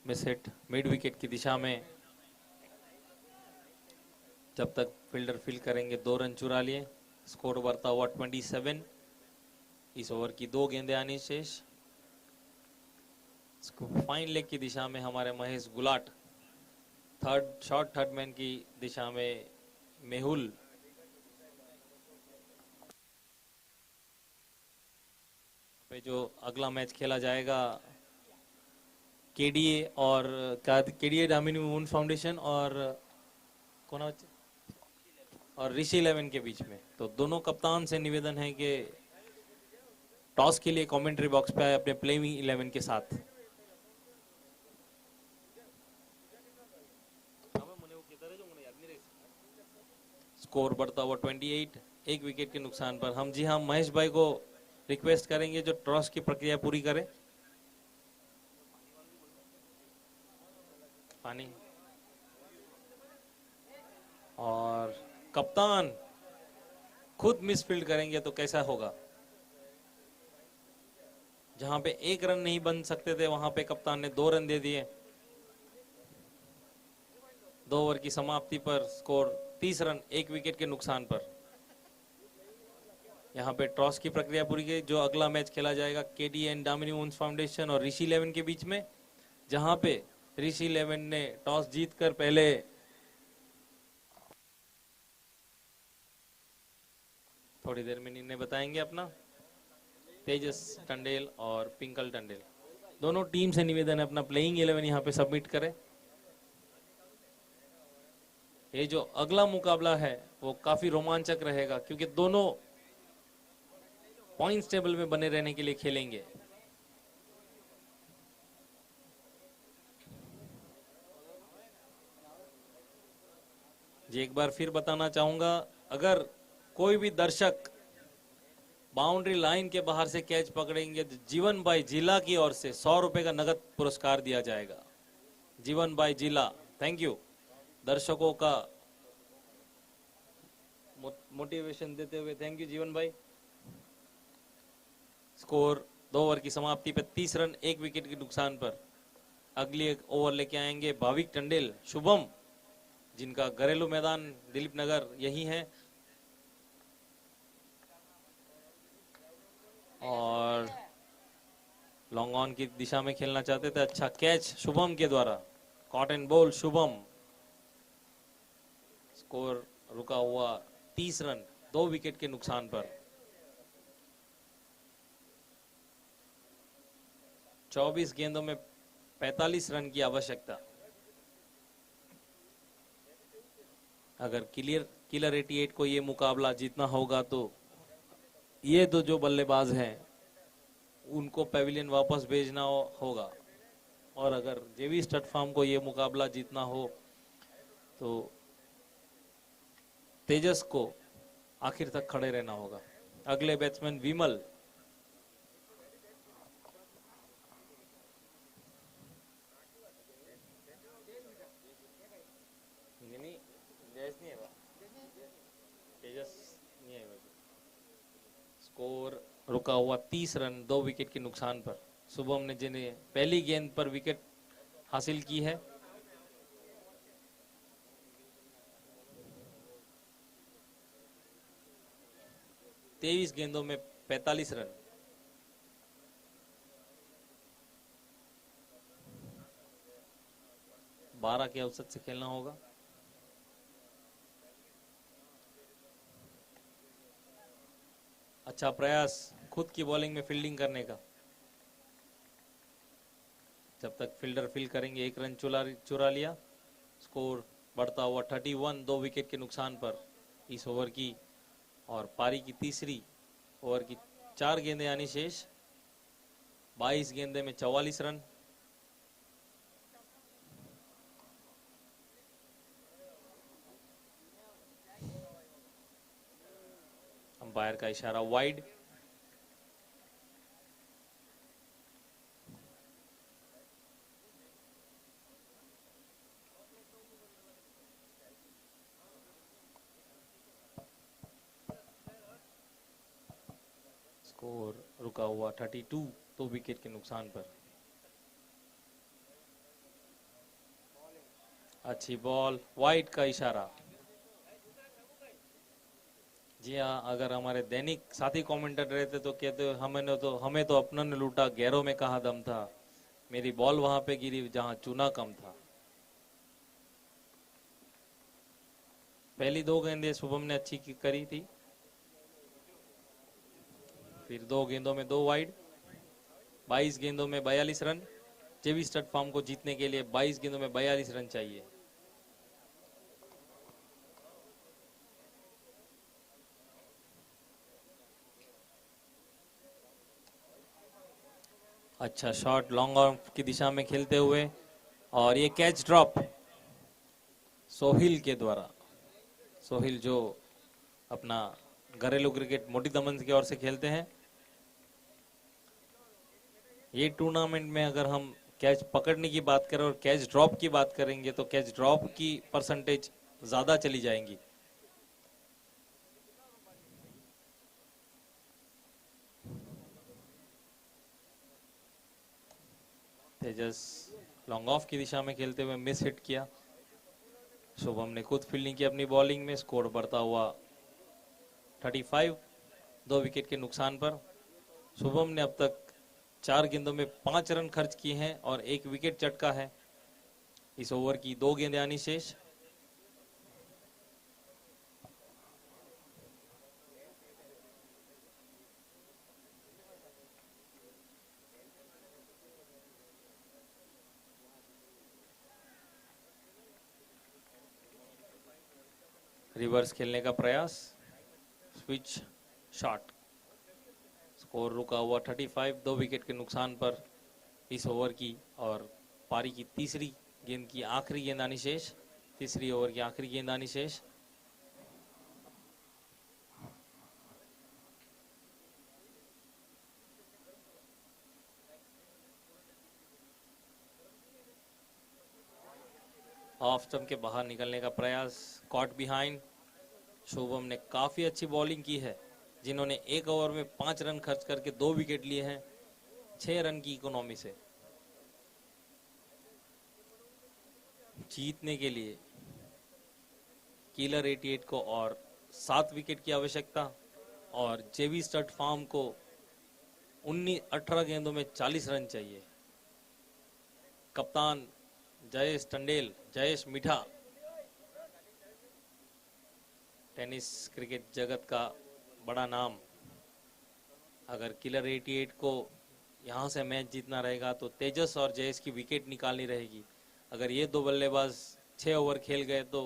Miss hit mid wicket की दिशा में। जब तक फील्डर फील्ड करेंगे 2 रन चुरा लिए। स्कोर बढ़ता हुआ 27। इस ओवर की 2 गेंदें आनी शेष। फाइन लेग की दिशा में हमारे महेश गुलाट। थर्ड मैन की दिशा में मेहुल। पे जो अगला मैच खेला जाएगा केडीए और केडीए दामिनी वुमेन्स फाउंडेशन और कौन और ऋषि 11 के बीच में। तो दोनों कप्तान से निवेदन है कि टॉस के लिए कमेंट्री बॉक्स पे आए अपने प्लेइंग 11 के साथ। स्कोर बढ़ता हुआ 28, 1 विकेट के नुकसान पर। हम जी हाँ महेश भाई को रिक्वेस्ट करेंगे जो टॉस की प्रक्रिया पूरी करे। पानी और कप्तान खुद मिसफील्ड करेंगे तो कैसा होगा। जहां पे 1 रन नहीं बन सकते थे वहां पे कप्तान ने 2 रन दे दिए। 2 ओवर की समाप्ति पर स्कोर 30 रन 1 विकेट के नुकसान पर। यहाँ पे टॉस की प्रक्रिया पूरी गई। जो अगला मैच खेला जाएगा केडीएन दामिनी वुमेन्स फाउंडेशन और ऋषि 11 के बीच में, जहां पे ऋषि 11 ने टॉस जीतकर पहले थोड़ी देर में निर्णय बताएंगे अपना। तेजस टंडेल और पिंकल टंडेल दोनों टीम से निवेदन है अपना प्लेइंग 11 यहाँ पे सबमिट करें। ये जो अगला मुकाबला है वो काफी रोमांचक रहेगा क्योंकि दोनों पॉइंट्स टेबल में बने रहने के लिए खेलेंगे। जी एक बार फिर बताना चाहूंगा, अगर कोई भी दर्शक बाउंड्री लाइन के बाहर से कैच पकड़ेंगे तो जीवन भाई जिला की ओर से 100 रुपए का नगद पुरस्कार दिया जाएगा। जीवन भाई जिला, थैंक यू। दर्शकों का मोटिवेशन देते हुए थैंक यू जीवन भाई। स्कोर 2 ओवर की समाप्ति पर 30 रन 1 विकेट के नुकसान पर। अगली एक ओवर लेके आएंगे भाविक टंडेल शुभम, जिनका घरेलू मैदान दिलीप नगर यही है और लॉन्ग ऑन की दिशा में खेलना चाहते थे। अच्छा कैच शुभम के द्वारा, caught and ball Shubham. Score रुका हुआ 30 रन 2 विकेट के नुकसान पर। 24 गेंदों में 45 रन की आवश्यकता। अगर किलर 88 को ये मुकाबला जीतना होगा तो ये दो जो बल्लेबाज हैं उनको पेविलियन वापस भेजना होगा, और अगर जेवी स्टड फार्म को ये मुकाबला जीतना हो तो तेजस को आखिर तक खड़े रहना होगा। अगले बैट्समैन विमल। तेजस नहीं है। स्कोर रुका हुआ 30 रन 2 विकेट के नुकसान पर। शुभम ने जिन्हें पहली गेंद पर विकेट हासिल की है। तेईस गेंदों में 45 रन। बारह के औसत से खेलना होगा। अच्छा प्रयास खुद की बॉलिंग में फील्डिंग करने का। जब तक फील्डर फील्ड करेंगे 1 रन चुरा लिया। स्कोर बढ़ता हुआ 31 2 विकेट के नुकसान पर इस ओवर की, और पारी की तीसरी ओवर की 4 गेंदें आनी शेष। 22 गेंदे में 44 रन। अंपायर का इशारा वाइड। स्कोर रुका हुआ 32, 2 विकेट के नुकसान पर। अच्छी बॉल, वाइड का इशारा। जी हाँ, अगर हमारे दैनिक साथी कमेंटेटर रहते तो कहते हमें तो अपनों ने लूटा, गैरों में कहाँ दम था, मेरी बॉल वहां पे गिरी जहां चूना कम था। पहली 2 गेंदें शुभम ने अच्छी करी थी, फिर 2 गेंदों में 2 वाइड। 22 गेंदों में 42 रन। जेवी स्टड फार्म को जीतने के लिए 22 गेंदों में 42 रन चाहिए। अच्छा शॉट लॉन्ग ऑफ की दिशा में खेलते हुए, और ये कैच ड्रॉप सोहिल के द्वारा। सोहिल जो अपना घरेलू क्रिकेट मोटी दमन की ओर से खेलते हैं। ये टूर्नामेंट में अगर हम कैच पकड़ने की बात करें और कैच ड्रॉप की बात करेंगे तो कैच ड्रॉप की परसेंटेज ज्यादा चली जाएंगी। तेजस लॉन्ग ऑफ की दिशा में खेलते हुए मिस हिट किया। शुभम ने खुद फील्डिंग की अपनी बॉलिंग में। स्कोर बढ़ता हुआ 35, 2 विकेट के नुकसान पर। शुभम ने अब तक 4 गेंदों में 5 रन खर्च किए हैं और 1 विकेट चटका है। इस ओवर की 2 गेंदें आनी शेष। रिवर्स खेलने का प्रयास, स्विच शॉट। स्कोर रुका हुआ 35, 2 विकेट के नुकसान पर इस ओवर की और पारी की तीसरी गेंद की आखिरी गेंद आनी शेष। तीसरी ओवर की आखिरी गेंद आनी शेष। ऑफ स्टंप के बाहर निकलने का प्रयास, कॉट बिहाइंड। शुभम ने काफी अच्छी बॉलिंग की है, जिन्होंने 1 ओवर में 5 रन खर्च करके 2 विकेट लिए हैं 6 रन की इकोनॉमी से। जीतने के लिए किलर 88 को और 7 विकेट की आवश्यकता, और जेवी स्टड फार्म को 18 गेंदों में 40 रन चाहिए। कप्तान जयेश टंडेल, जयेश मिठा, टेनिस क्रिकेट जगत का बड़ा नाम। अगर किलर 88 को यहां से मैच जीतना रहेगा तो तेजस और जयेश की विकेट निकालनी रहेगी। अगर ये 2 बल्लेबाज 6 ओवर खेल गए तो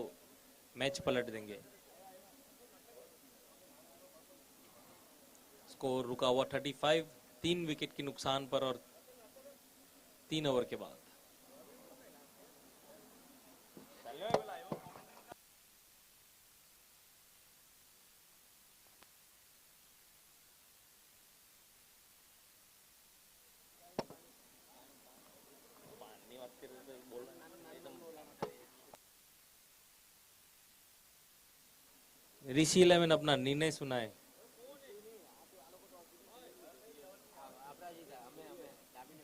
मैच पलट देंगे। स्कोर रुका हुआ 35, 3 विकेट के नुकसान पर और 3 ओवर के बाद। ऋषि 11 अपना निर्णय सुनाए।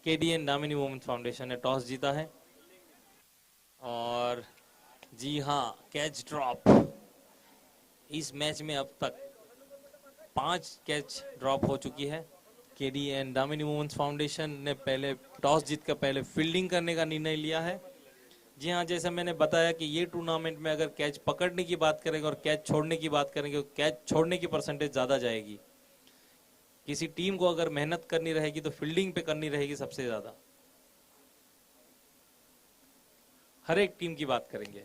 केडीएन दामिनी वुमेन्स फाउंडेशन ने टॉस जीता है और जी हाँ, कैच ड्रॉप। इस मैच में अब तक 5 कैच ड्रॉप हो चुकी है। केडीएन दामिनी वुमेन्स फाउंडेशन ने पहले टॉस जीतकर पहले फील्डिंग करने का निर्णय लिया है। जी हाँ, जैसे मैंने बताया कि ये टूर्नामेंट में अगर कैच पकड़ने की बात करेंगे और कैच छोड़ने की बात करेंगे तो कैच छोड़ने की परसेंटेज ज्यादा जाएगी। किसी टीम को अगर मेहनत करनी रहेगी तो फील्डिंग पे करनी रहेगी सबसे ज्यादा। हर एक टीम की बात करेंगे।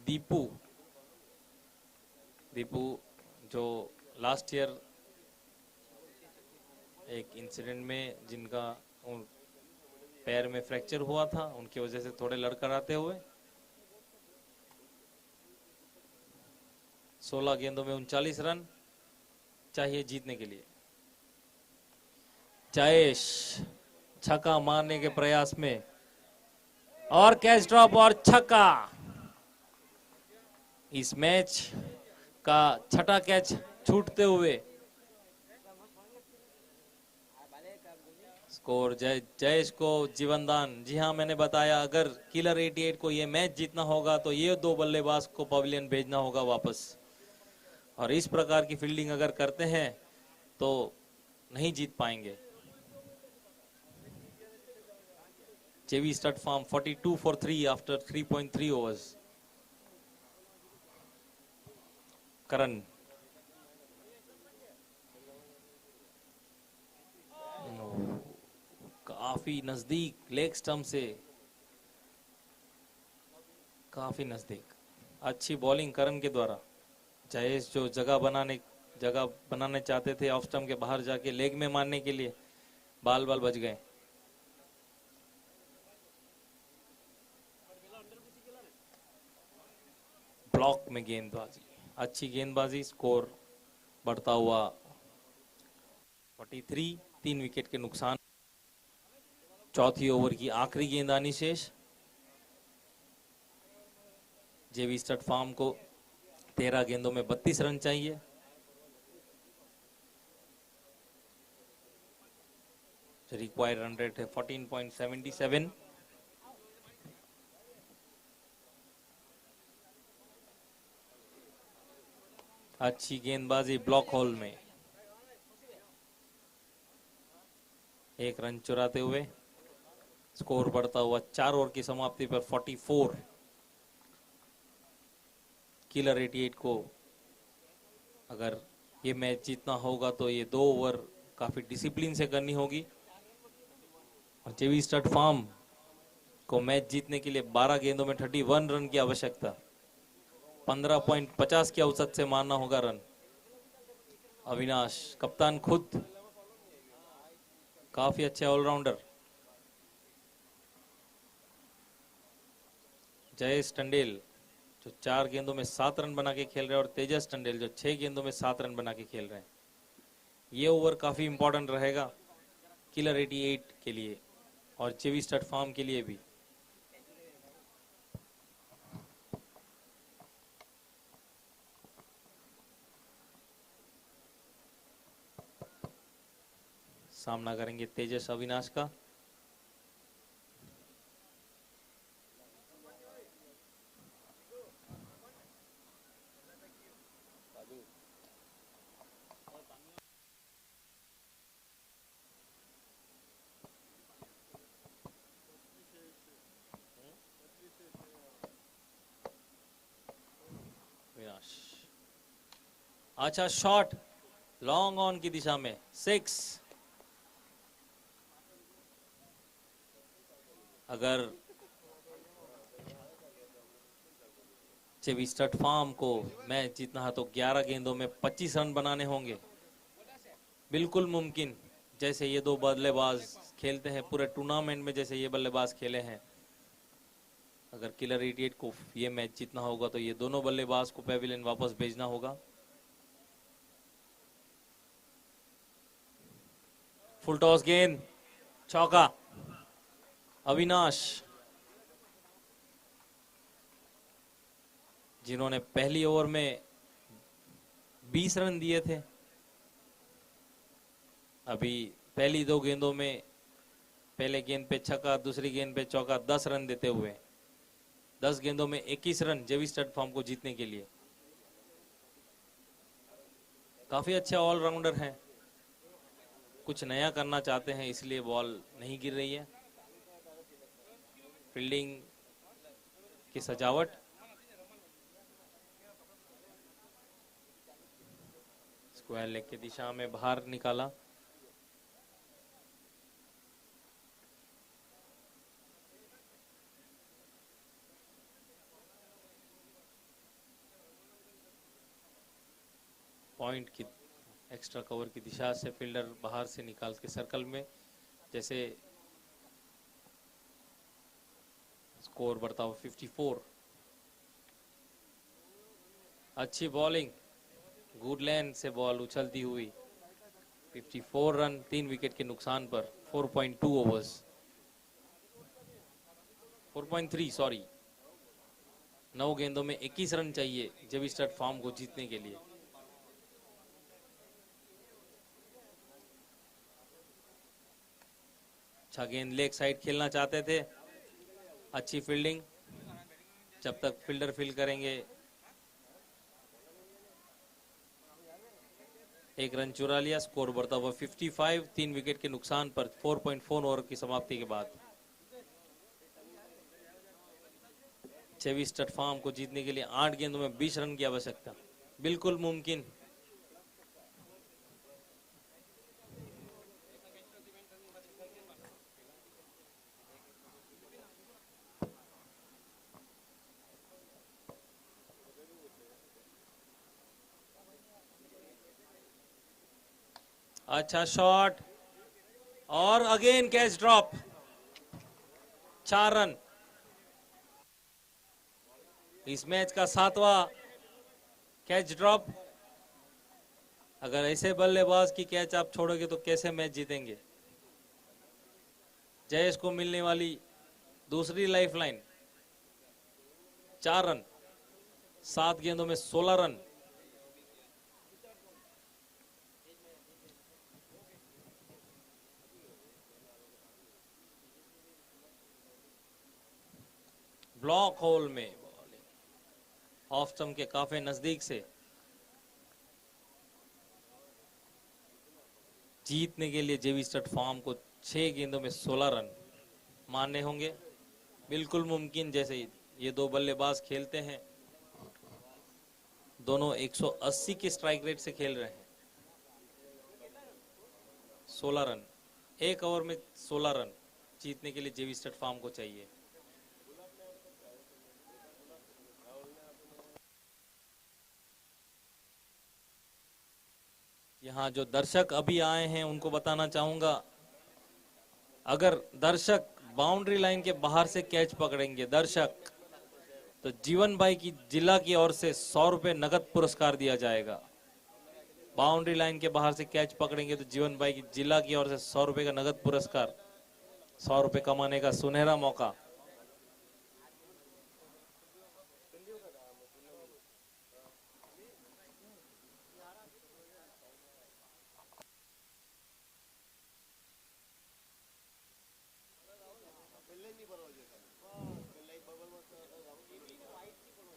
दीपू जो लास्ट ईयर एक इंसिडेंट में जिनका पैर में फ्रैक्चर हुआ था, उनकी वजह से थोड़े लड़खड़ाते हुए 16 गेंदों में 39 रन चाहिए जीतने के लिए। जयेश छक्का मारने के प्रयास में और कैच ड्रॉप और छक्का। इस मैच का 6ठा कैच छूटते हुए। स्कोर जयेश को जीवनदान। जी हाँ, मैंने बताया अगर किलर 88 को ये मैच जीतना होगा तो ये दो बल्लेबाज को पवेलियन भेजना होगा वापस, और इस प्रकार की फील्डिंग अगर करते हैं तो नहीं जीत पाएंगे। JV stud farm 42 for 3 after 3.3 overs। Karan काफी नजदीक, लेग स्टंप से काफी नजदीक। अच्छी बॉलिंग करण के द्वारा। जयेश जो जगह बनाने चाहते थे ऑफ स्टंप के बाहर जाके लेग में मारने के लिए, बाल बच गए। ब्लॉक में गेंदबाजी, अच्छी गेंदबाजी। स्कोर बढ़ता हुआ 43, 3 विकेट के नुकसान। चौथी ओवर की आखिरी गेंद आनी शेष। जेवी स्टड फार्म को 13 गेंदों में 32 रन चाहिए। रिक्वायर्ड रन रेट है 14.77। अच्छी गेंदबाजी ब्लॉक होल में, एक रन चुराते हुए। स्कोर बढ़ता हुआ 4 ओवर की समाप्ति पर 44। किलर 88 को अगर ये मैच जीतना होगा तो ये 2 ओवर काफी डिसिप्लिन से करनी होगी। और जेवी स्टड फार्म को मैच जीतने के लिए 12 गेंदों में 31 रन की आवश्यकता। 15.50 की औसत से मारना होगा रन। अविनाश कप्तान खुद काफी अच्छे ऑलराउंडर। जयेश टंडेल जो 4 गेंदों में 7 रन बना के खेल रहे हैं, और तेजस टंडेल जो 6 गेंदों में 7 रन बना के खेल रहे हैं। ये ओवर काफी इंपॉर्टेंट रहेगा किलर 88 के लिए और जेवी स्टड फार्म के लिए भी। सामना करेंगे तेजस अविनाश का। अच्छा शॉट लॉन्ग ऑन की दिशा में 6। अगर जेवी स्टड फार्म को मैच जीतना है तो 11 गेंदों में 25 रन बनाने होंगे। बिल्कुल मुमकिन, जैसे ये दो बल्लेबाज खेलते हैं पूरे टूर्नामेंट में, जैसे ये बल्लेबाज खेले हैं। अगर किलर 88 को ये मैच जीतना होगा तो ये दोनों बल्लेबाज को पेविलियन वापस भेजना होगा। फुल टॉस गेंद, चौका। अविनाश जिन्होंने पहली ओवर में 20 रन दिए थे, अभी पहली 2 गेंदों में पहले गेंद पे छक्का, दूसरी गेंद पे चौका, 10 रन देते हुए 10 गेंदों में 21 रन जेवी स्टड फार्म को जीतने के लिए। काफी अच्छे ऑलराउंडर हैं, कुछ नया करना चाहते हैं इसलिए बॉल नहीं गिर रही है। फील्डिंग की सजावट, स्क्वायर लेग की दिशा में बाहर निकाला। पॉइंट की एक्स्ट्रा कवर की दिशा से फील्डर बाहर से निकाल के सर्कल में, जैसे स्कोर बढ़ता हुआ 54। अच्छी बॉलिंग, गुडलैंड से बॉल उछलती हुई। 54 रन 3 विकेट के नुकसान पर 4.2 ओवर्स, 4.3 सॉरी। 9 गेंदों में 21 रन चाहिए जेवी स्टड फार्म को जीतने के लिए। अच्छा गेंद लेग साइड खेलना चाहते थे, अच्छी फील्डिंग, जब तक फील्डर फील्ड करेंगे। एक रन चुरा लिया, स्कोर बढ़ता हुआ 55, 3 विकेट के नुकसान पर 4.4 ओवर की समाप्ति के बाद। चेवी स्टड फार्म को जीतने के लिए 8 गेंदों में 20 रन की आवश्यकता, बिल्कुल मुमकिन। अच्छा शॉट और अगेन कैच ड्रॉप, 4 रन। इस मैच का 7वां कैच ड्रॉप। अगर ऐसे बल्लेबाज की कैच आप छोड़ोगे तो कैसे मैच जीतेंगे। जयेश को मिलने वाली दूसरी लाइफलाइन, 4 रन, 7 गेंदों में 16 रन। ब्लॉक होल में बॉलिंग ऑफ स्टंप के काफी नजदीक से। जीतने के लिए जेवी स्टड फार्म को 6 गेंदों में 16 रन मानने होंगे, बिल्कुल मुमकिन। जैसे ये दो बल्लेबाज खेलते हैं, दोनों 180 के स्ट्राइक रेट से खेल रहे हैं। 16 रन, 1 ओवर में 16 रन जीतने के लिए जेवी स्टड फार्म को चाहिए। यहाँ जो दर्शक अभी आए हैं उनको बताना चाहूंगा, अगर दर्शक बाउंड्री लाइन के बाहर से कैच पकड़ेंगे दर्शक, तो जीवन भाई की जिला की ओर से 100 रुपए नगद पुरस्कार दिया जाएगा। बाउंड्री लाइन के बाहर से कैच पकड़ेंगे तो जीवन भाई की जिला की ओर से 100 रुपए का नगद पुरस्कार, 100 रुपए कमाने का सुनहरा मौका।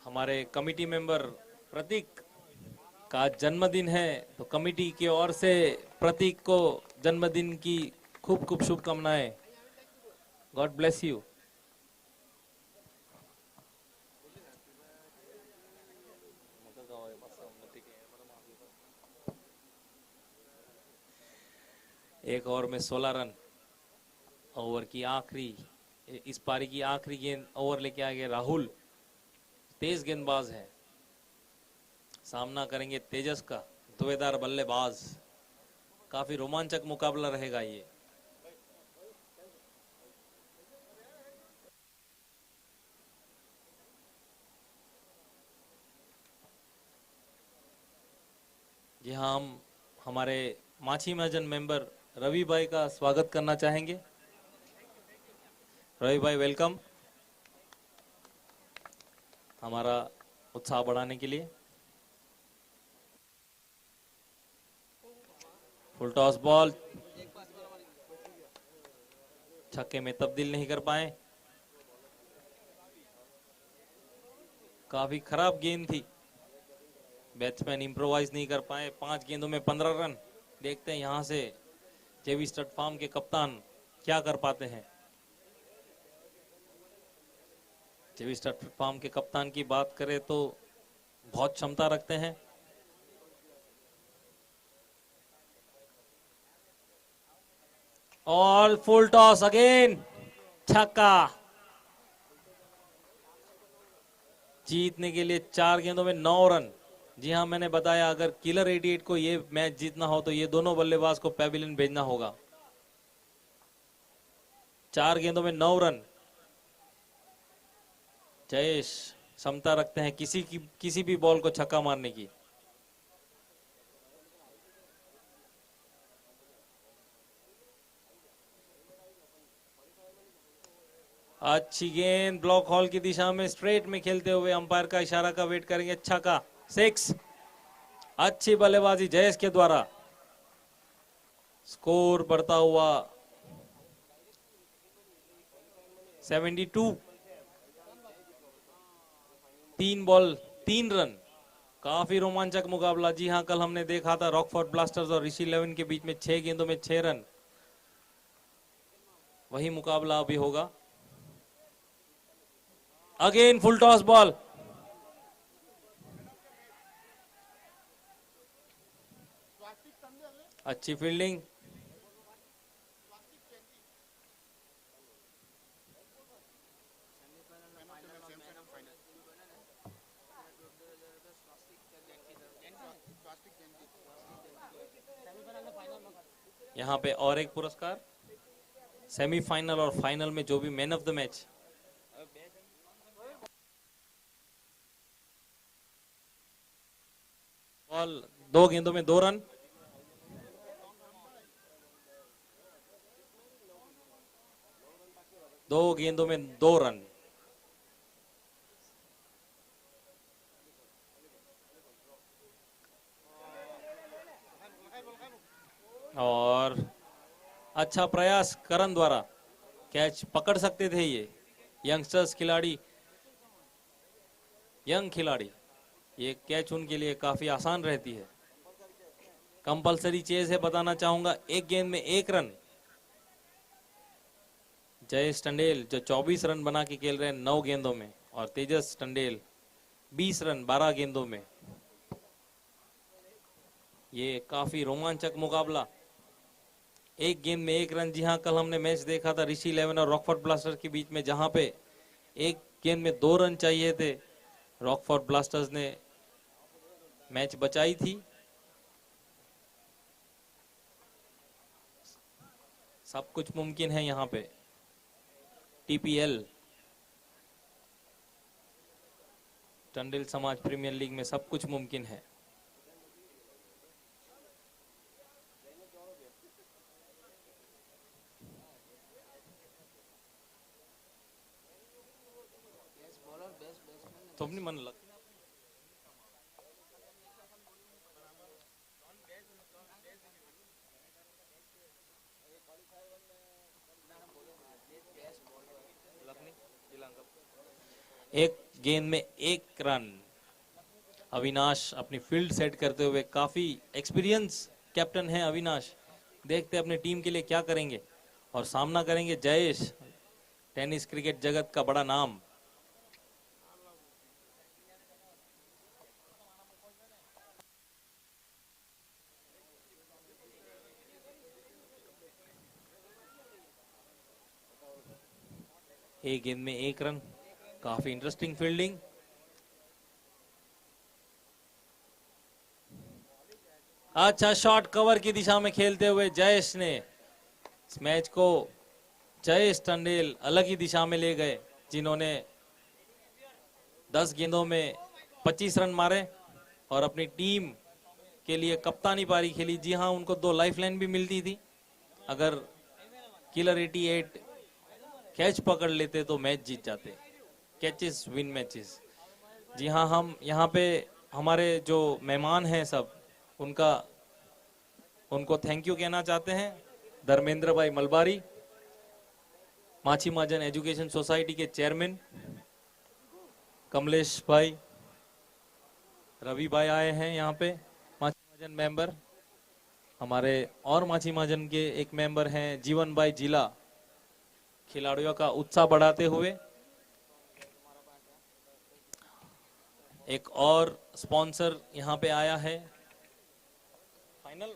हमारे कमिटी मेंबर प्रतीक का जन्मदिन है, तो कमिटी की ओर से प्रतीक को जन्मदिन की खूब खूब शुभकामनाएं। God bless you. एक ओवर में 16 रन। ओवर की आखिरी, इस पारी की आखिरी गेंद ओवर लेके आ गए राहुल, तेज गेंदबाज है, सामना करेंगे तेजस का, धुएंधार बल्लेबाज। काफी रोमांचक मुकाबला रहेगा ये। जी हाँ, हम हमारे माछी महाजन मेंबर रवि भाई का स्वागत करना चाहेंगे। रवि भाई वेलकम, हमारा उत्साह बढ़ाने के लिए। फुल टॉस बॉल, छक्के में तब्दील नहीं कर पाए। काफी खराब गेंद थी, बैट्समैन इंप्रोवाइज नहीं कर पाए। 5 गेंदों में 15 रन। देखते हैं यहां से जेवी स्टड फार्म के कप्तान क्या कर पाते हैं। जेवी स्टड फार्म के कप्तान की बात करें तो बहुत क्षमता रखते हैं। और फुल टॉस अगेन, छक्का। जीतने के लिए 4 गेंदों में 9 रन। जी हाँ, मैंने बताया अगर किलर 88 को ये मैच जीतना हो तो ये दोनों बल्लेबाज को पैविलियन भेजना होगा। 4 गेंदों में 9 रन। जयेश क्षमता रखते हैं किसी भी बॉल को छक्का मारने की। अच्छी गेंद ब्लॉक हॉल की दिशा में स्ट्रेट में खेलते हुए अंपायर का इशारा का वेट करेंगे। छक्का, 6। अच्छी बल्लेबाजी जयेश के द्वारा। स्कोर बढ़ता हुआ 72, 3 बॉल 3 रन। काफी रोमांचक मुकाबला। जी हां, कल हमने देखा था रॉकफोर्ट ब्लास्टर्स और ऋषि 11 के बीच में 6 गेंदों में 6 रन। वही मुकाबला अभी होगा। Again full toss ball. अच्छी फील्डिंग। यहाँ पे और एक पुरस्कार, सेमीफाइनल और फाइनल में जो भी man of the match. Ball 2 गेंदों में 2 रन। दो गेंदों में 2 रन। और अच्छा प्रयास करण द्वारा, कैच पकड़ सकते थे ये यंगस्टर्स खिलाड़ी, यंग खिलाड़ी। ये कैच उनके लिए काफी आसान रहती है। कंपलसरी चेज है, बताना चाहूंगा। एक गेंद में 1 रन। जयेश टंडेल जो 24 रन बना के खेल रहे हैं 9 गेंदों में, और तेजस टंडेल 20 रन 12 गेंदों में। ये काफी रोमांचक मुकाबला। एक गेंद में 1 रन। जी हां, कल हमने मैच देखा था ऋषि 11 और रॉकफोर्ट ब्लास्टर्स के बीच में, जहां पे एक गेंद में 2 रन चाहिए थे। रॉकफोर्ट ब्लास्टर्स ने मैच बचाई थी। सब कुछ मुमकिन है यहाँ पे। टीपीएल, टंडेल समाज प्रीमियर लीग में सब कुछ मुमकिन है। तो अपनी मन लग एक गेंद में 1 रन। अविनाश अपनी फील्ड सेट करते हुए, काफी एक्सपीरियंस कैप्टन है अविनाश। देखते हैं अपनी टीम के लिए क्या करेंगे। और सामना करेंगे जयेश, टेनिस क्रिकेट जगत का बड़ा नाम। एक गेंद में 1 रन। काफी इंटरेस्टिंग फील्डिंग। अच्छा शॉट कवर की दिशा में खेलते हुए जयेश ने इस मैच को, जयेश टंडेल अलग ही दिशा में ले गए, जिन्होंने 10 गेंदों में 25 रन मारे और अपनी टीम के लिए कप्तानी पारी खेली। जी हां, उनको 2 लाइफलाइन भी मिलती थी। अगर किलर 88 कैच पकड़ लेते तो मैच जीत जाते। Catches win matches. जी हां, हम यहाँ पे हमारे जो मेहमान हैं सब, उनको थैंक यू कहना चाहते हैं। धर्मेंद्र भाई मलबारी, माछी महाजन एजुकेशन सोसाइटी के चेयरमैन। कमलेश भाई, रवि भाई आए हैं यहाँ पे, माछी महाजन मेंबर। हमारे और माछी महाजन के एक मेंबर हैं जीवन भाई जिला, खिलाड़ियों का उत्साह बढ़ाते हुए। एक और स्पॉन्सर यहाँ पे आया है। फाइनल